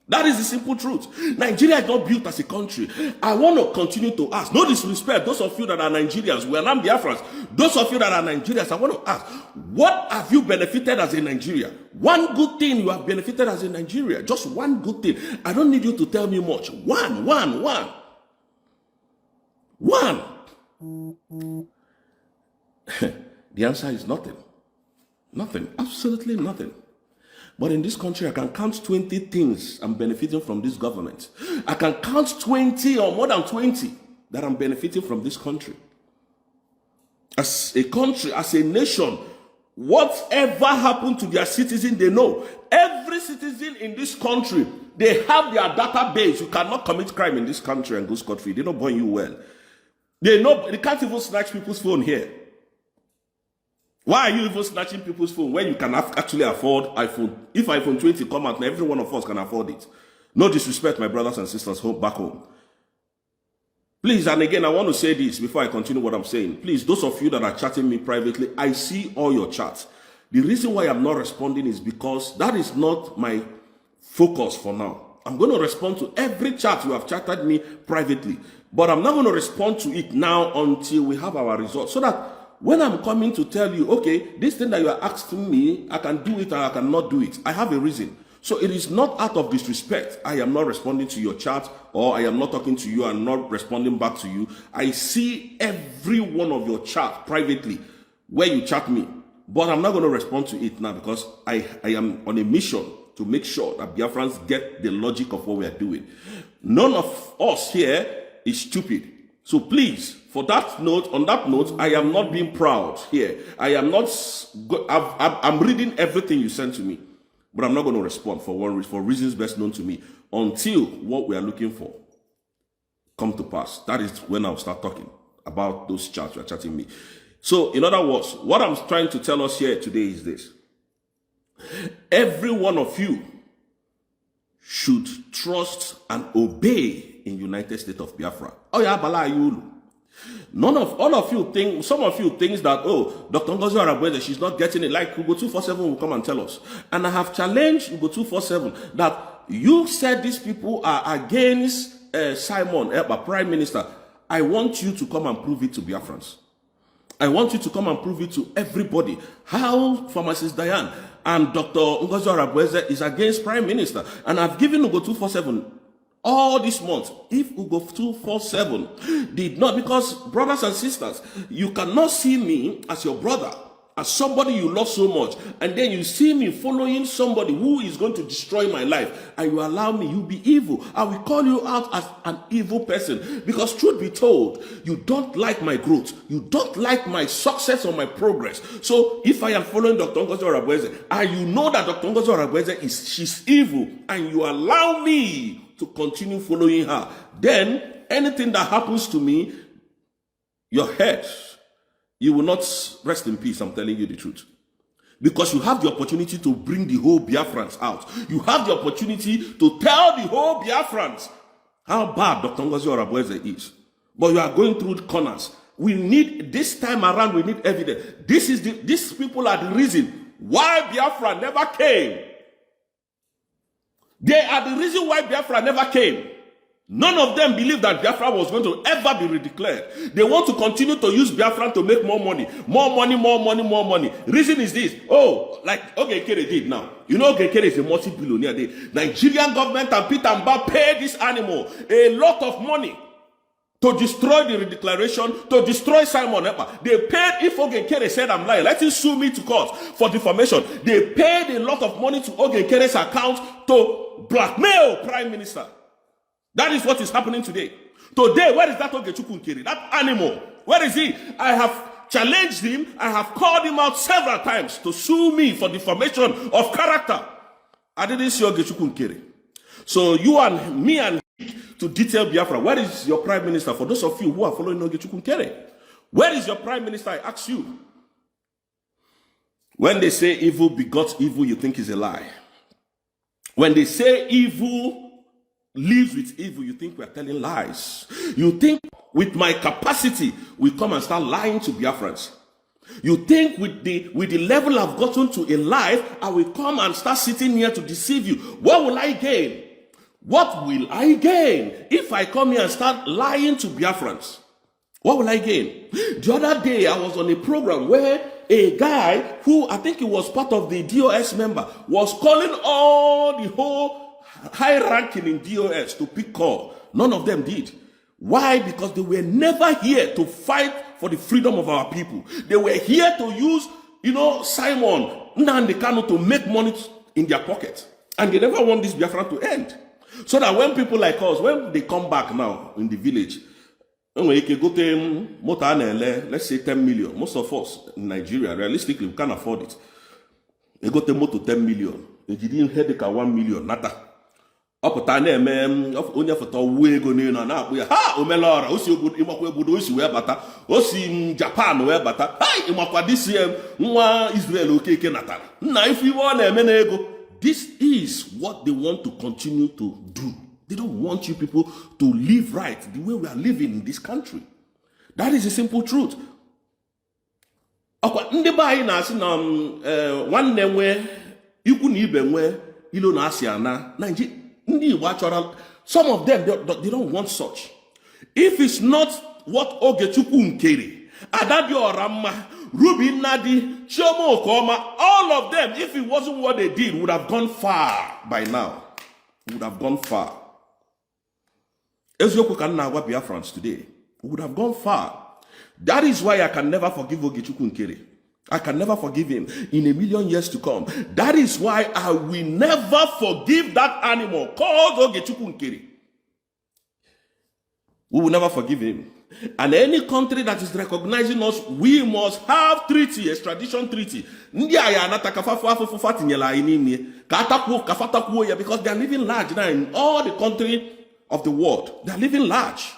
That is the simple truth. Nigeria is not built as a country. I want to continue to ask, no disrespect, those of you that are Nigerians, we are not Biafrans. Those of you that are Nigerians, I want to ask, what have you benefited as a Nigeria? One good thing you have benefited as a Nigeria. Just one good thing. I don't need you to tell me much. One. The answer is nothing. Nothing. Absolutely nothing. But in this country, I can count 20 things I'm benefiting from this government. I can count 20 or more than 20 that I'm benefiting from this country. As a country, as a nation, whatever happened to their citizens, they know. Every citizen in this country, they have their database. You cannot commit crime in this country and go scot-free. They don't burn you well. They know they can't even snatch people's phone here. Why are you even snatching people's phone when you can actually afford iPhone? If iPhone 20 come out, every one of us can afford it. No disrespect, my brothers and sisters back home. Please, and again, I want to say this before I continue what I'm saying. Please, those of you that are chatting me privately, I see all your chats. The reason why I'm not responding is because that is not my focus for now. I'm going to respond to every chat you have chatted me privately. But I'm not going to respond to it now until we have our results. So that when I'm coming to tell you, okay, this thing that you are asking me, I can do it or I cannot do it. I have a reason. So it is not out of disrespect. I am not responding to your chat or I am not talking to you and not responding back to you. I see every one of your chat privately where you chat me. But I'm not going to respond to it now because I am on a mission to make sure that Biafrans get the logic of what we are doing. None of us here is stupid. So please, on that note, I am not being proud here. I am not, I'm reading everything you sent to me, but I'm not going to respond for reasons best known to me until what we are looking for come to pass. That is when I'll start talking about those chats you are chatting me. So in other words, what I'm trying to tell us here today is this. Every one of you should trust and obey in United States of Biafra. Oh yeah, Balayulu. All of you think, some of you think that, oh, Dr. Ngozi Arabweze, she's not getting it. Like Ugo 247 will come and tell us. And I have challenged Ugo 247 that you said these people are against Simon Ekpa, Prime Minister. I want you to come and prove it to Biafrans. I want you to come and prove it to everybody. How Pharmacist Diane and Dr. Ngozi Arabweze is against Prime Minister. And I've given Ugo 247 all this month. If Ugo 247 did not, because brothers and sisters, you cannot see me as your brother, as somebody you love so much, and then you see me following somebody who is going to destroy my life, and you allow me, you be evil. I will call you out as an evil person, because truth be told, you don't like my growth, you don't like my success or my progress. So if I am following Dr. Ngozi Arabweze, and you know that Dr. Ngozi Arabweze she's evil, and you allow me to continue following her, then anything that happens to me, your head, you will not rest in peace. I'm telling you the truth. Because you have the opportunity to bring the whole Biafrans out. You have the opportunity to tell the whole Biafrans how bad Dr. Ngozi Arabweze is. But you are going through the corners. We need, this time around, we need evidence. These people are the reason why Biafra never came. They are the reason why Biafra never came. None of them believe that Biafra was going to ever be redeclared. They want to continue to use Biafra to make more money. More money, more money, more money. Reason is this. Oh, like Ogekere did now. You know Ogekere is a multi-billionaire. The Nigerian government and Peter Mba paid this animal a lot of money to destroy the redeclaration, to destroy Simon Ekpa. They paid, if Ogekere said I'm lying, let him sue me to court for defamation. They paid a lot of money to Ogekere's account to blackmail Prime Minister. That is what is happening today. Today, where is that Ogechukwu Nkeri? That animal, Where is he? I have challenged him. I have called him out several times to sue me for defamation of character. I didn't see Ogechukwu Nkere. So you and me and to detail Biafra. Where is your prime minister? For those of you who are following Ogechukwu Nkere, where is your prime minister? I ask you. When they say evil begot evil, you think is a lie. When they say evil lives with evil, you think we are telling lies. You think with my capacity, we come and start lying to Biafrans. You think with the level I've gotten to in life, I will come and start sitting here to deceive you. What will I gain? What will I gain if I come here and start lying to Biafrans? What will I gain? The other day, I was on a program where a guy who I think he was part of the DOS member was calling all the whole high ranking in DOS to pick call. None of them did. Why? Because they were never here to fight for the freedom of our people. They were here to use, Simon Nnamdi Kanu to make money in their pocket. And they never want this Biafra to end. So that when people like us, when they come back now in the village, let's say 10 million. Most of us in Nigeria, realistically, we can't afford it. They go to more to 10 million. They didn't head the 1 million. Nata. Up to only for the way go near now. Ha! Omelora, Osi good, Imakwe Osi wear bata, Osi Japan wear bata. Hi, Imakwa this year, Mwa Israel okay Kenata. Now, if you want a menego, this is what they want to continue to do. They don't want you people to live right the way we are living in this country. That is the simple truth. Ndị be anyị na-asị na nwanne nwe ikwu na ibe nwe ilo na asị ana Nigeria ndị Igbo achọrọ. Some of them they don't want such. If it's not what Ogechukwu Nkere, Adabiora Mma, Ruby Nnadi, Chioma Okoma, all of them, if it wasn't what they did, would have gone far by now. Would have gone far. Eziokwu ka nna agwa Biafrans today, would have gone far. That is why I can never forgive Ogechukwu Nkere. I can never forgive him in a million years to come. That is why I will never forgive that animal called Ogechukwu Nkere. We will never forgive him. And any country that is recognizing us, we must have treaty, extradition treaty. Because they are living large now in all the country of the world. They are living large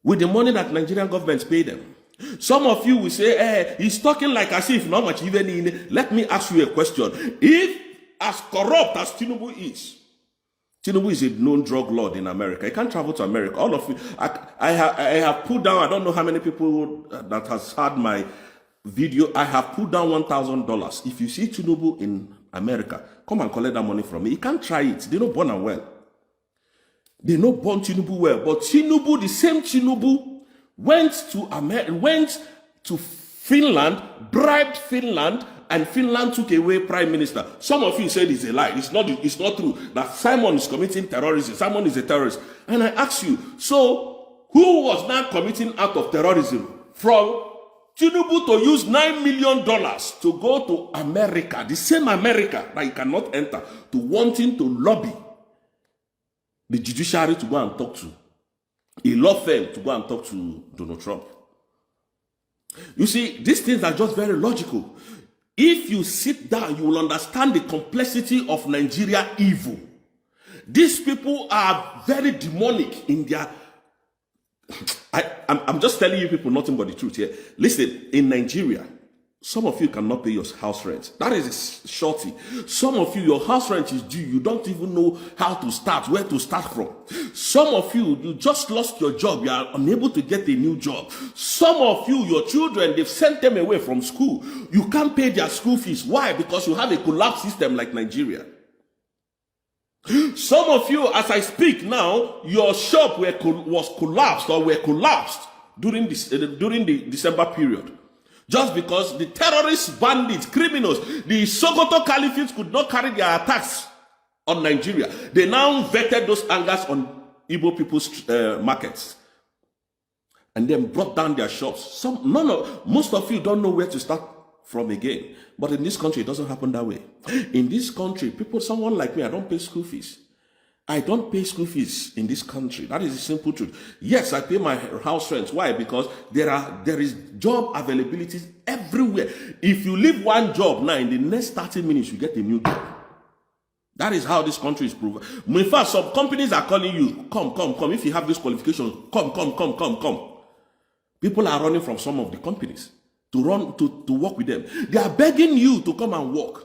with the money that Nigerian governments pay them. Some of you will say, he's talking like as if not much even in. Let me ask you a question. If as corrupt as Tinubu is a known drug lord in America. He can't travel to America. All of you, I have put down, I don't know how many people that has had my video. I have put down $1,000. If you see Tinubu in America, come and collect that money from me. He can't try it. They know born and well. They know born Tinubu well. But Tinubu, the same Tinubu, went to Finland, bribed Finland, and Finland took away prime minister. Some of you said it's a lie. It's not true. That Simon is committing terrorism. Simon is a terrorist. And I ask you, so who was now committing act of terrorism? From Tinubu to use $9 million to go to America, the same America that you cannot enter, to wanting to lobby the judiciary to go and talk to, a law firm to go and talk to Donald Trump. You see, these things are just very logical. If you sit down, you will understand the complexity of Nigeria evil. These people are very demonic in their... I'm just telling you people nothing but the truth here. Listen, in Nigeria, some of you cannot pay your house rent. That is shorty. Some of you, your house rent is due. You don't even know how to start, where to start from. Some of you, you just lost your job. You are unable to get a new job. Some of you, your children, they've sent them away from school. You can't pay their school fees. Why? Because you have a collapsed system like Nigeria. Some of you, as I speak now, your shop was collapsed or were collapsed during the December period. Just because the terrorists, bandits, criminals, the Sokoto Caliphate could not carry their attacks on Nigeria. They now vetted those angers on Igbo people's markets. And then brought down their shops. Most of you don't know where to start from again. But in this country, it doesn't happen that way. In this country, someone like me, I don't pay school fees. I don't pay school fees in this country. That is the simple truth. Yes, I pay my house rent. Why? Because there is job availability everywhere. If you leave one job now, in the next 30 minutes, you get a new job. That is how this country is proven. In fact, some companies are calling you, come. If you have this qualification, come. People are running from some of the companies to work with them. They are begging you to come and work.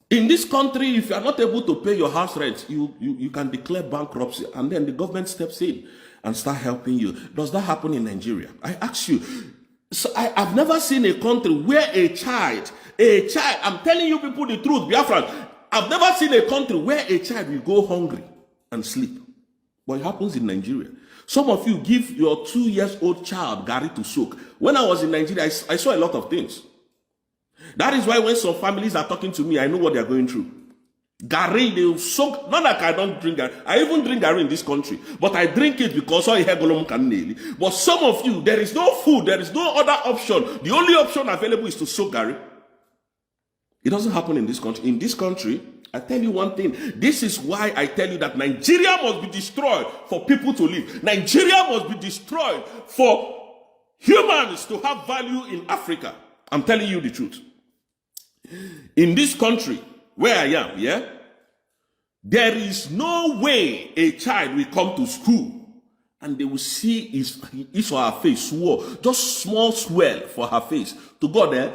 In this country, if you are not able to pay your house rent, you can declare bankruptcy, and then the government steps in and start helping you. Does that happen in Nigeria? I ask you. So I've never seen a country where a child, I'm telling you people the truth, Biafra, I've never seen a country where a child will go hungry and sleep. But it happens in Nigeria. Some of you give your 2-year-old child gari to soak. When I was in Nigeria, I saw a lot of things. That is why when some families are talking to me, I know what they are going through. Gari, they will soak. Not like I don't drink gari. I even drink gari in this country. But I drink it because I hear golom can. But some of you, there is no food. There is no other option. The only option available is to soak gari. It doesn't happen in this country. In this country, I tell you one thing. This is why I tell you that Nigeria must be destroyed for people to live. Nigeria must be destroyed for humans to have value in Africa. I'm telling you the truth. In this country where I am, there is no way a child will come to school and they will see his or her face swell, just small swell for her face. To go there,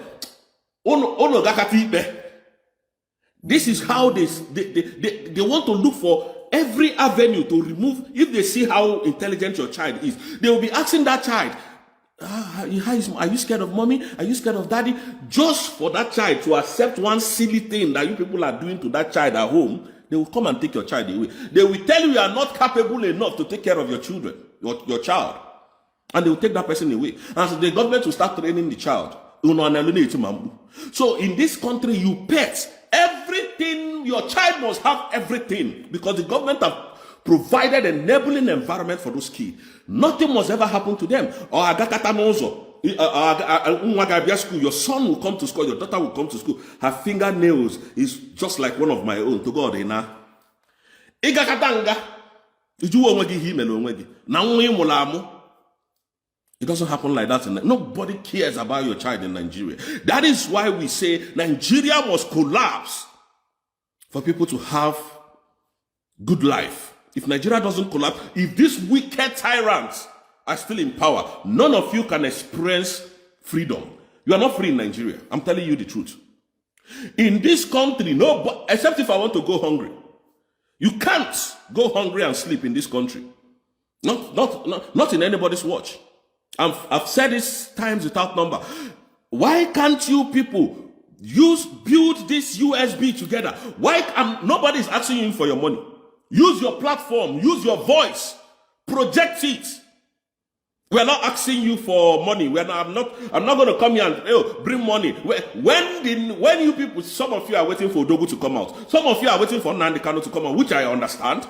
this is how they want to look for every avenue to remove. If they see how intelligent your child is, they will be asking that child, are you scared of mommy? Are you scared of daddy? Just for that child to accept one silly thing that you people are doing to that child at home, they will come and take your child away. They will tell you you are not capable enough to take care of your children, your child. And they will take that person away. And so the government will start training the child. So in this country, you pet everything. Your child must have everything because the government have provided an enabling environment for those kids. Nothing must ever happen to them. Or your son will come to school, your daughter will come to school. Her fingernails is just like one of my own. To God, it doesn't happen like that. Nobody cares about your child in Nigeria. That is why we say Nigeria must collapse for people to have good life. If Nigeria doesn't collapse, if these wicked tyrants are still in power, none of you can experience freedom. You are not free in Nigeria. I'm telling you the truth. In this country, no, except if I want to go hungry. You can't go hungry and sleep in this country. Not in anybody's watch. I've said this times without number. Why can't you people build this USB together? Why nobody is asking you for your money? Use your platform, use your voice, project it. We're not asking you for money. I'm not going to come here and bring money. When you people, some of you are waiting for Dogu to come out. Some of you are waiting for Nnamdi Kanu to come out, which I understand.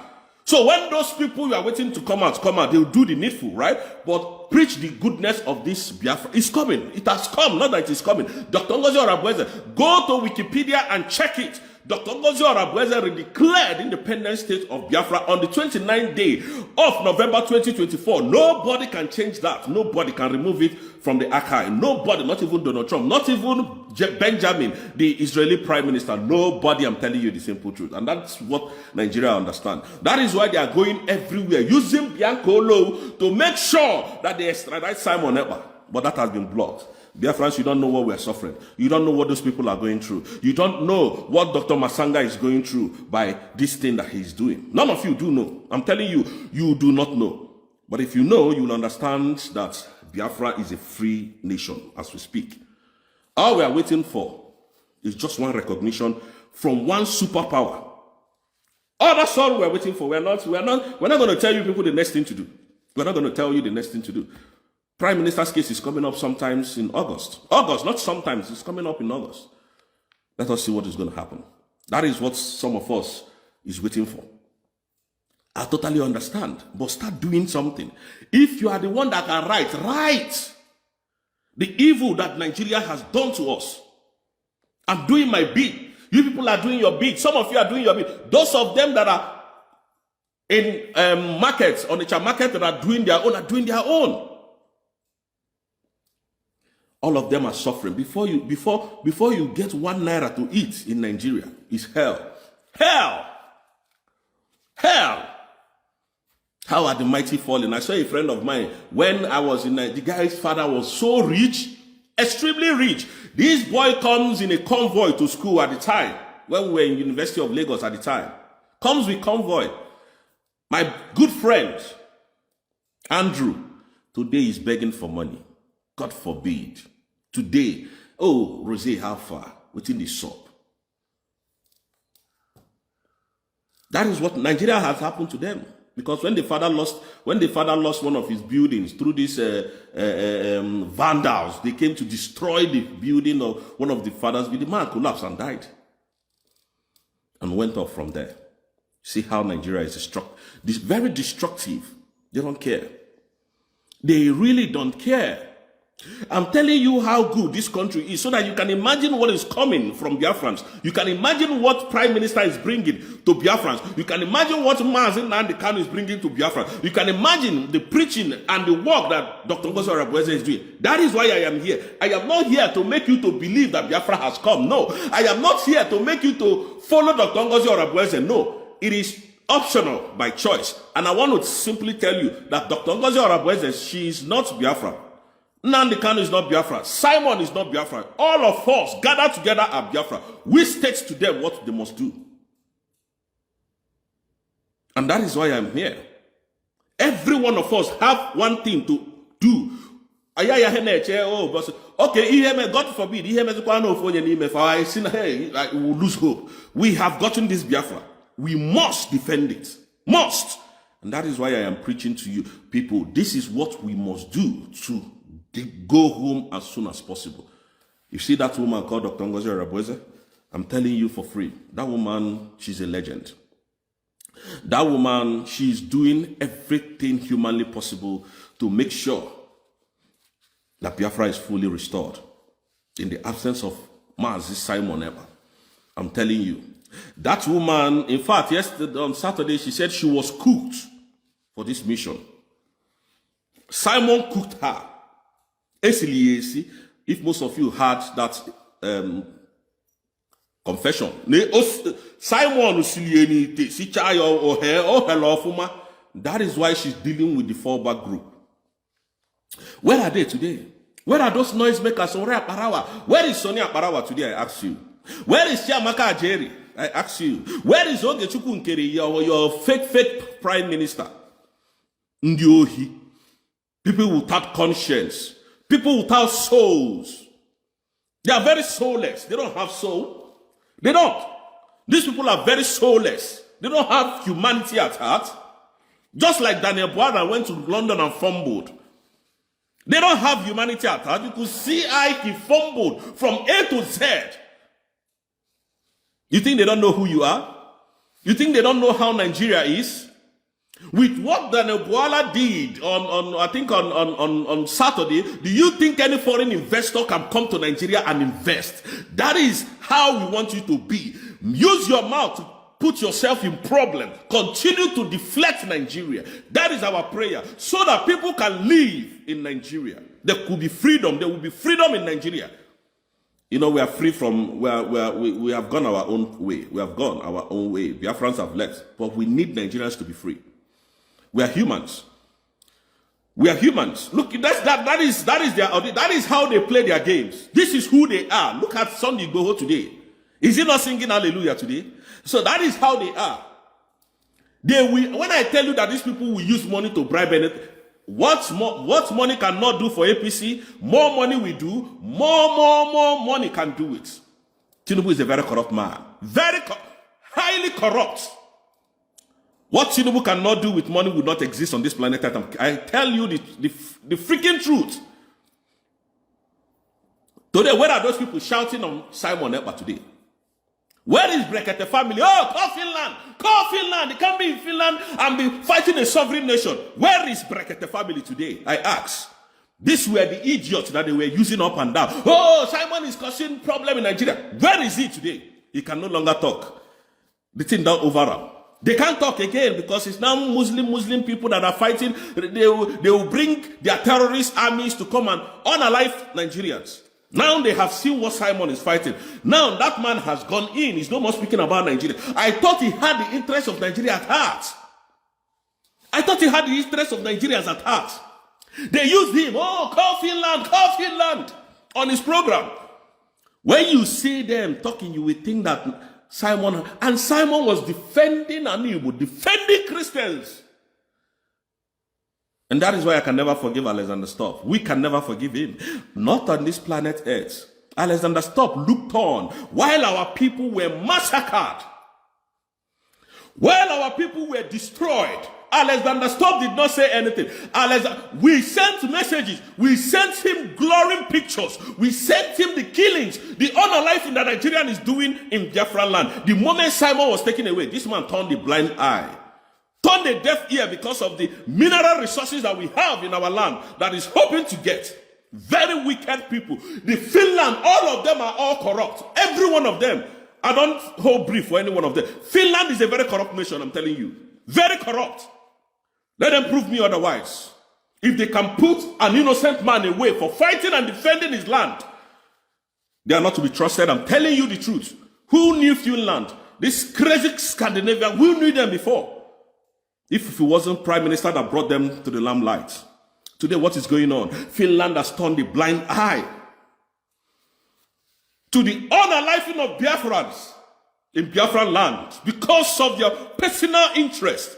So when those people you are waiting to come out, they'll do the needful, right? But preach the goodness of this Biafra. It's coming. It has come, not that it is coming. Dr. Ngozi Orabweze, go to Wikipedia and check it. Dr. Ngozi Orabweze declared independent state of Biafra on the 29th day of November 2024. Nobody can change that. Nobody can remove it from the archive. Nobody, not even Donald Trump, not even Benjamin, the Israeli prime minister. Nobody, I'm telling you the simple truth. And that's what Nigeria understand. That is why they are going everywhere, using Bianco Law to make sure that they extradite Simon Ekpa. But that has been blocked. Dear friends, you don't know what we're suffering. You don't know what those people are going through. You don't know what Dr. Masanga is going through by this thing that he's doing. None of you do know. I'm telling you, you do not know. But if you know, you will understand that Biafra is a free nation as we speak. All we are waiting for is just one recognition from one superpower. Oh, that's all we're waiting for. We're not going to tell you people the next thing to do. We're not going to tell you the next thing to do. Prime Minister's case is coming up sometimes in August. August, not sometimes, it's coming up in August. Let us see what is going to happen. That is what some of us is waiting for. I totally understand, but start doing something. If you are the one that can write the evil that Nigeria has done to us. I'm doing my bit. You people are doing your bit. Some of you are doing your bit. Those of them that are in markets, on the market, that are doing their own. All of them are suffering. Before you get 1 naira to eat in Nigeria, is hell. Hell. How are the mighty falling? I saw a friend of mine, when I was in the guy's father was so rich, extremely rich. This boy comes in a convoy to school at the time, when we were in University of Lagos at the time. Comes with convoy. My good friend, Andrew, today is begging for money. God forbid. Today, oh, Rosé, how far? Within the shop. That is what Nigeria has happened to them. Because when the father lost one of his buildings through these vandals, they came to destroy the building of one of the fathers. The man collapsed and died, and went off from there. See how Nigeria is very destructive. They don't care. They really don't care. I'm telling you how good this country is, so that you can imagine what is coming from Biafrans. You can imagine what Prime Minister is bringing to Biafrans. You can imagine what Mazi Nnamdi Kanu is bringing to Biafrans. You can imagine the preaching and the work that Dr. Ngozi Oreboweze is doing. That is why I am here. I am not here to make you to believe that Biafra has come. No. I am not here to make you to follow Dr. Ngozi Oreboweze. No. It is optional by choice. And I want to simply tell you that Dr. Ngozi Oreboweze, she is not Biafra. Nnamdi Kanu is not Biafra. Simon is not Biafra. All of us gathered together are Biafra. We state to them what they must do. And that is why I'm here. Every one of us have one thing to do. Okay, God forbid, I will lose hope. We have gotten this Biafra. We must defend it. Must. And that is why I am preaching to you people. This is what we must do to go home as soon as possible. You see that woman called Dr. Ngozi Oreboweze? I'm telling you for free. That woman, she's a legend. That woman, she's doing everything humanly possible to make sure that Biafra is fully restored. In the absence of Mazi Simon Eba. I'm telling you. That woman, in fact, yesterday on Saturday, she said she was cooked for this mission. Simon cooked her. If most of you had that confession, Simon, that is why she's dealing with the fallback group. Where are they today? Where are those noisemakers? Where is Sonia Parawa today? I ask you. Where is Chiamaka Ajeri? I ask you. Where is Ogechukwu Nkeri, your fake prime minister? Ndiohi. People without conscience. People without souls. They are very soulless. They don't have soul. They don't. These people are very soulless. They don't have humanity at heart. Just like Daniel Bwada went to London and fumbled. They don't have humanity at heart. You could see he fumbled from A to Z. You think they don't know who you are? You think they don't know how Nigeria is? With what Daniel Bwala did on Saturday, do you think any foreign investor can come to Nigeria and invest? That is how we want you to be. Use your mouth to put yourself in problem. Continue to deflect Nigeria. That is our prayer. So that people can live in Nigeria. There could be freedom. There will be freedom in Nigeria. You know, we are free from, we have gone our own way. We have gone our own way. Biafrans have left. But we need Nigerians to be free. We are humans. We are humans. Look, that is how they play their games. This is who they are. Look at Sunday Igboho today. Is he not singing hallelujah today? So that is how they are. When I tell you that these people will use money to bribe anything, what money cannot do for APC, more money we do, more money can do it. Tinubu is a very corrupt man. Highly corrupt. What Tinubu cannot do with money will not exist on this planet. I tell you the freaking truth. Today, where are those people shouting on Simon Ekpa today? Where is Brekete family? Oh, call Finland! Call Finland! They can't be in Finland and be fighting a sovereign nation. Where is Brekete family today? I ask. These were the idiots that they were using up and down. Oh, Simon is causing problem in Nigeria. Where is he today? he can no longer talk. The thing down over him. They can't talk again because it's now Muslim people that are fighting. They will bring their terrorist armies to come and unalive Nigerians. Now they have seen what Simon is fighting. Now that man has gone in. He's no more speaking about Nigeria. I thought he had the interest of Nigeria at heart. I thought he had the interest of Nigerians at heart. They used him. Oh, call Finland on his program. When you see them talking, you will think that Simon was defending Nollywood, defending Christians. And that is why I can never forgive Alexander Stubb. We can never forgive him. Not on this planet Earth. Alexander Stubb looked on while our people were massacred. While our people were destroyed. Alexander Stubb did not say anything. We sent messages. We sent him glowing pictures. We sent him the killings, the unaliving that Nigerian is doing in Biafra land. The moment Simon was taken away, this man turned the blind eye. Turned the deaf ear because of the mineral resources that we have in our land that is hoping to get. Very wicked people. The Finland, all of them are all corrupt. Every one of them. I don't hold brief for any one of them. Finland is a very corrupt nation, I'm telling you. Very corrupt. Let them prove me otherwise. If they can put an innocent man away for fighting and defending his land, they are not to be trusted. I'm telling you the truth. Who knew Finland? This crazy Scandinavia, who knew them before? If it wasn't Prime Minister that brought them to the limelight. Today, what is going on? Finland has turned the blind eye to the unaliving of Biafrans in Biafra land because of their personal interest.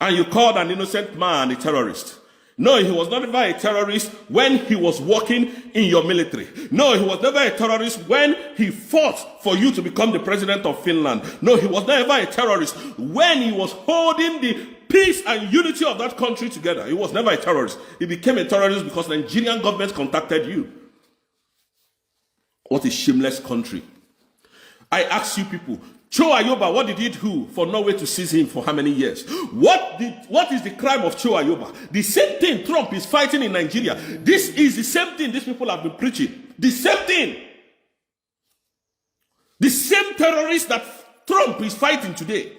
And you called an innocent man a terrorist. No, he was not ever a terrorist when he was working in your military. No, he was never a terrorist when he fought for you to become the president of Finland. No, he was never a terrorist when he was holding the peace and unity of that country together. He was never a terrorist. He became a terrorist because the Nigerian government contacted you. What a shameless country. I ask you people, Cho Ayoba, what did he do for Norway to seize him for how many years? What is the crime of Cho Ayoba? The same thing Trump is fighting in Nigeria. This is the same thing these people have been preaching. The same thing. The same terrorist that Trump is fighting today.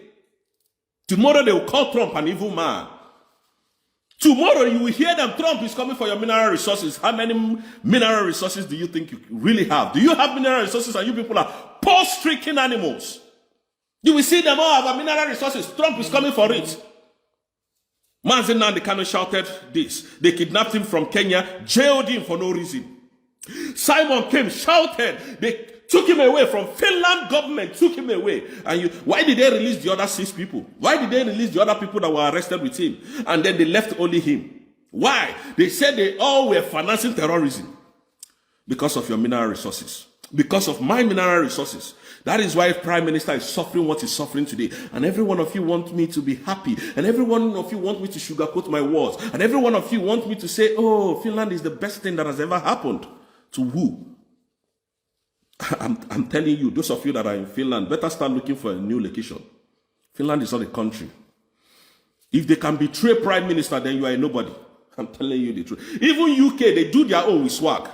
Tomorrow they will call Trump an evil man. Tomorrow you will hear them, Trump is coming for your mineral resources. How many mineral resources do you think you really have? Do you have mineral resources and you people are poor-stricken animals? You will see them all have mineral resources. Trump is coming for it. Mazi Nnamdi Kanu shouted this. They kidnapped him from Kenya, jailed him for no reason. Simon came, shouted. They took him away from Finland government, took him away. And why did they release the other 6 people? Why did they release the other people that were arrested with him? And then they left only him. Why? They said they all were financing terrorism. Because of your mineral resources. Because of my mineral resources. That is why Prime Minister is suffering what he's suffering today. And every one of you want me to be happy. And every one of you want me to sugarcoat my words. And every one of you want me to say, oh, Finland is the best thing that has ever happened. To who? I'm telling you, those of you that are in Finland, better start looking for a new location. Finland is not a country. If they can betray Prime Minister, then you are a nobody. I'm telling you the truth. Even UK, they do their own with swag.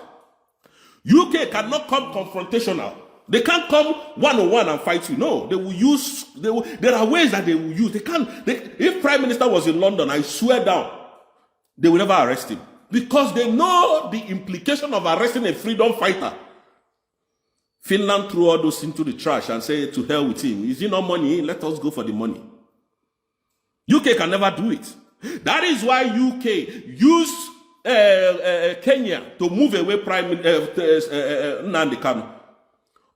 UK cannot come confrontational. They can't come one-on-one and fight you. No, there are ways that they will use. If Prime Minister was in London, I swear down, they will never arrest him. Because they know the implication of arresting a freedom fighter. Finland threw all those into the trash and say, to hell with him. Is he not money? Let us go for the money. UK can never do it. That is why UK used Kenya to move away Nnamdi Kanu.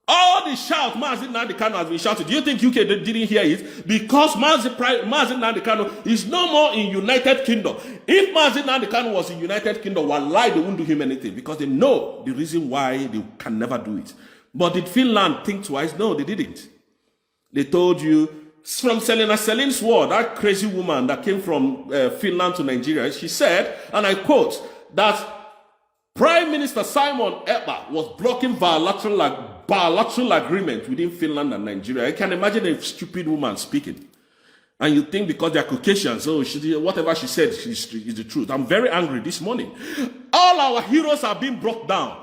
All the shout, Mazi Nnamdi Kanu has been shouted. Do you think UK didn't hear it? Because Mazi Nnamdi Kanu is no more in United Kingdom. If Mazi Nnamdi Kanu was in United Kingdom, wallahi, they wouldn't do him anything because they know the reason why they can never do it. But did Finland think twice? No, they didn't. They told you, from Celine's word, that crazy woman that came from Finland to Nigeria, she said, and I quote, that Prime Minister Simon Ekpa was blocking bilateral agreement within Finland and Nigeria. I can imagine a stupid woman speaking. And you think because they're Caucasians, so whatever she said is the truth. I'm very angry this morning. All our heroes are being brought down.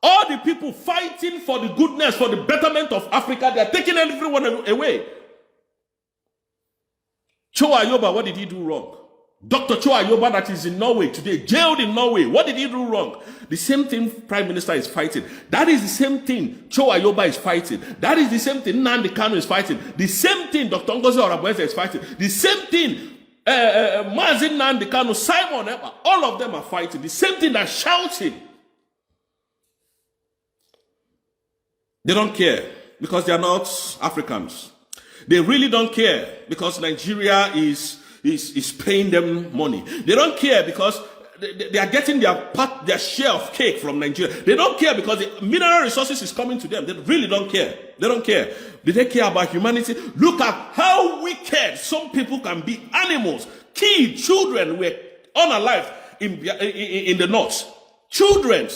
All the people fighting for the goodness, for the betterment of Africa, they are taking everyone away. Cho Ayoba, what did he do wrong? Dr. Cho Ayoba that is in Norway today, jailed in Norway, what did he do wrong? The same thing Prime Minister is fighting. That is the same thing Cho Ayoba is fighting. That is the same thing Nnamdi Kanu is fighting. The same thing Dr. Ngozi Orabueze is fighting. The same thing Mazin Nnamdi Kanu, Simon, all of them are fighting. The same thing they're shouting. They don't care because they are not Africans. They really don't care because Nigeria is paying them money. They don't care because they are getting their share of cake from Nigeria. They don't care because the mineral resources is coming to them. They really don't care. They don't care. Do they care about humanity? Look at how wicked some people can be. Animals, kids, children were unalive in the north. Children,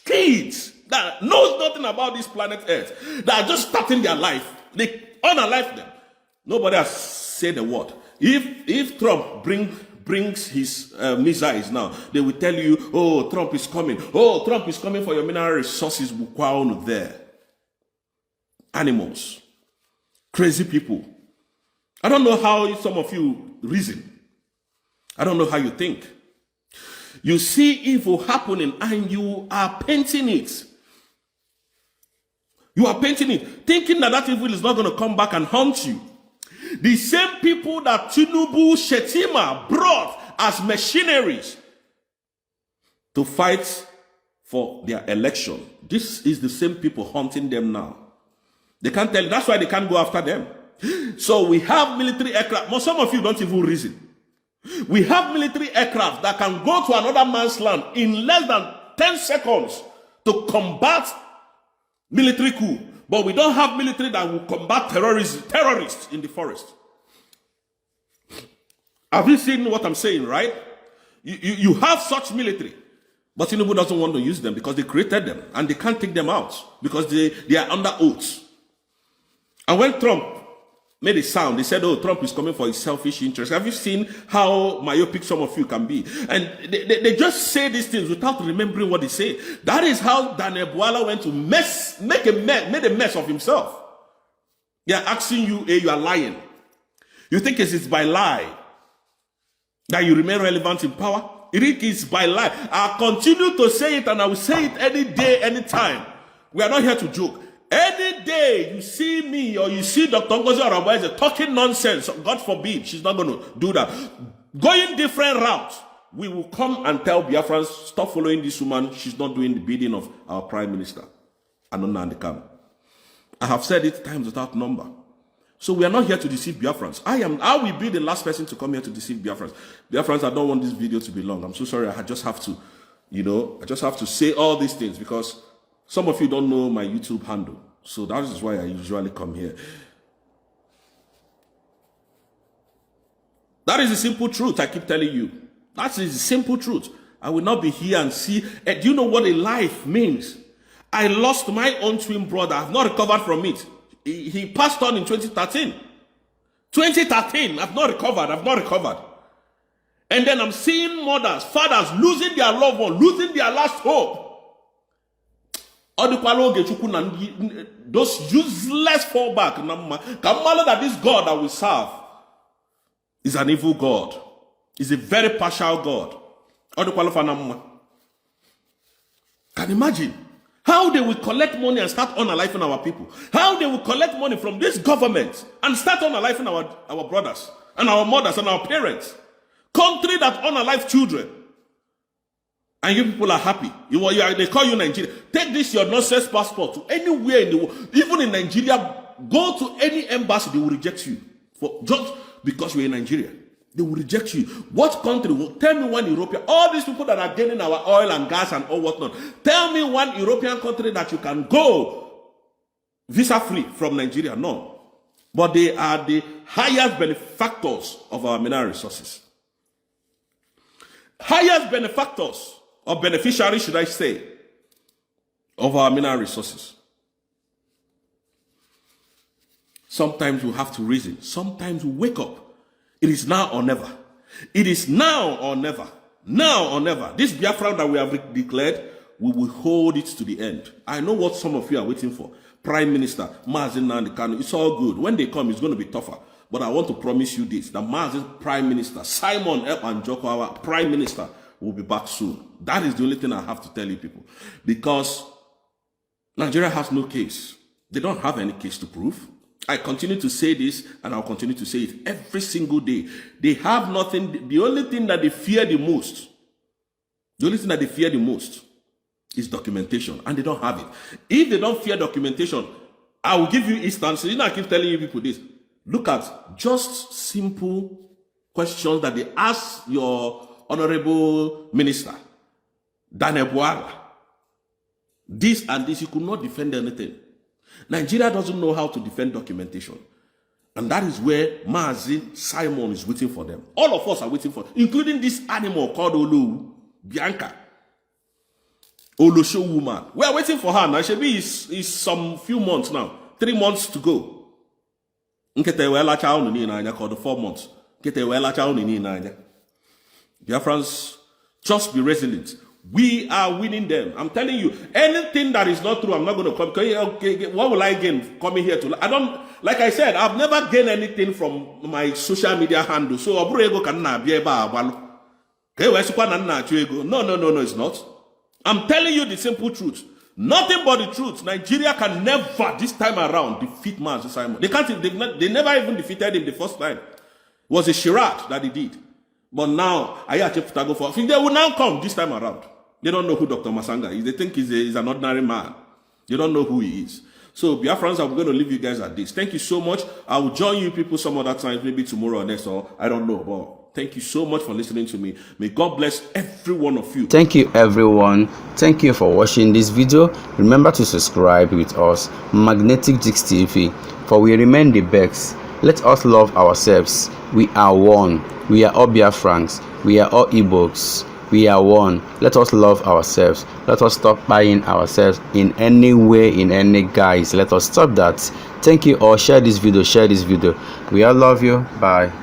kids that knows nothing about this planet Earth, that are just starting their life. They unalive them. Nobody has said a word. If Trump brings his missiles now, they will tell you, oh, Trump is coming. Oh, Trump is coming for your mineral resources. There. Animals. Crazy people. I don't know how some of you reason. I don't know how you think. You see evil happening and you are painting it. You are painting it, thinking that evil is not going to come back and haunt you. The same people that Tinubu, Shetima brought as machineries to fight for their election. This is the same people haunting them now. They can't tell, that's why they can't go after them. So we have military aircraft. Well, some of you don't even reason. We have military aircraft that can go to another man's land in less than 10 seconds to combat military coup. But we don't have military that will combat terrorists in the forest. Have you seen what I'm saying, right? You have such military, but Tinubu doesn't want to use them because they created them and they can't take them out because they are under oath. And when Trump made a sound, they said, oh, Trump is coming for his selfish interest. Have you seen how myopic some of you can be? And they just say these things without remembering what they say. That is how Daniel Bwala went to made a mess of himself. They are asking you, hey, you are lying. You think it's by lie that you remain relevant in power? It is by lie. I'll continue to say it and I will say it any day, anytime. We are not here to joke. Any day you see me or you see Dr. Ngozi Orabueze talking nonsense, God forbid, she's not going to do that. Going different routes, we will come and tell Biafrans, stop following this woman. She's not doing the bidding of our Prime Minister. Nnamdi Kanu. I have said it times without number. So we are not here to deceive Biafrans. I will be the last person to come here to deceive Biafrans. Biafrans, I don't want this video to be long. I'm so sorry. I just have to, I just have to say all these things because some of you don't know my YouTube handle. So that is why I usually come here. That is the simple truth I keep telling you. That is the simple truth. I will not be here and see. Do you know what a life means? I lost my own twin brother. I have not recovered from it. He passed on in 2013. 2013, I've not recovered. And then I'm seeing mothers, fathers losing their loved one, losing their last hope. Those useless fallback. That this God that we serve is an evil God. Is a very partial God. Can you imagine how they will collect money and start unaliving our people? How they will collect money from this government and start unaliving our brothers and our mothers and our parents? Country that unalive children. And you people are happy. They call you Nigeria. Take this, your nonsense passport to anywhere in the world. Even in Nigeria, go to any embassy, they will reject you. Just because you're in Nigeria. They will reject you. What country will tell me one European, all these people that are gaining our oil and gas and all whatnot, tell me one European country that you can go visa free from Nigeria. No. But they are the highest benefactors of our mineral resources. Highest benefactors, or beneficiaries, should I say, of our mineral resources. Sometimes we have to reason. Sometimes we wake up. It is now or never. It is now or never. Now or never. This Biafra that we have declared, we will hold it to the end. I know what some of you are waiting for. Prime Minister, Mazi Nnamdi Kanu, it's all good. When they come, it's going to be tougher. But I want to promise you this, that Mazi Prime Minister, Simon Epanjoko, our Prime Minister, will be back soon. That is the only thing I have to tell you people. Because Nigeria has no case. They don't have any case to prove. I continue to say this, and I'll continue to say it every single day. They have nothing. The only thing that they fear the most, is documentation, and they don't have it. If they don't fear documentation, I will give you instances. You know, I keep telling you people this. Look at just simple questions that they ask your honorable minister, Daniel Buara. This and this, you could not defend anything. Nigeria doesn't know how to defend documentation. And that is where Mazi Simon is waiting for them. All of us are waiting for them, including this animal called Olu, Bianca. Olosho woman. We are waiting for her now. Shebi is some few months now. 3 months to go. Called the 4 months. Biafrans, just be resilient. We are winning them. I'm telling you, anything that is not true, I'm not going to come. Okay, what will I gain coming here to? I don't, like I said, I've never gained anything from my social media handle. So, no, it's not. I'm telling you the simple truth. Nothing but the truth. Nigeria can never, this time around, defeat Mazi Simon. They can't. They never even defeated him the first time. It was a charade that he did. But now, they will now come this time around. They don't know who Dr. Masanga is. They think he's an ordinary man. They don't know who he is. So, Biafrans, I'm going to leave you guys at this. Thank you so much. I will join you people some other time, maybe tomorrow or next, or I don't know. But thank you so much for listening to me. May God bless every one of you. Thank you, everyone. Thank you for watching this video. Remember to subscribe with us, Magnetic Jigs TV, for we remain the best. Let us love ourselves. We are one. We are all Biafrans. We are all Igbos. We are one. Let us love ourselves. Let us stop buying ourselves in any way, in any guise. Let us stop that. Thank you all. Share this video. We all love you. Bye.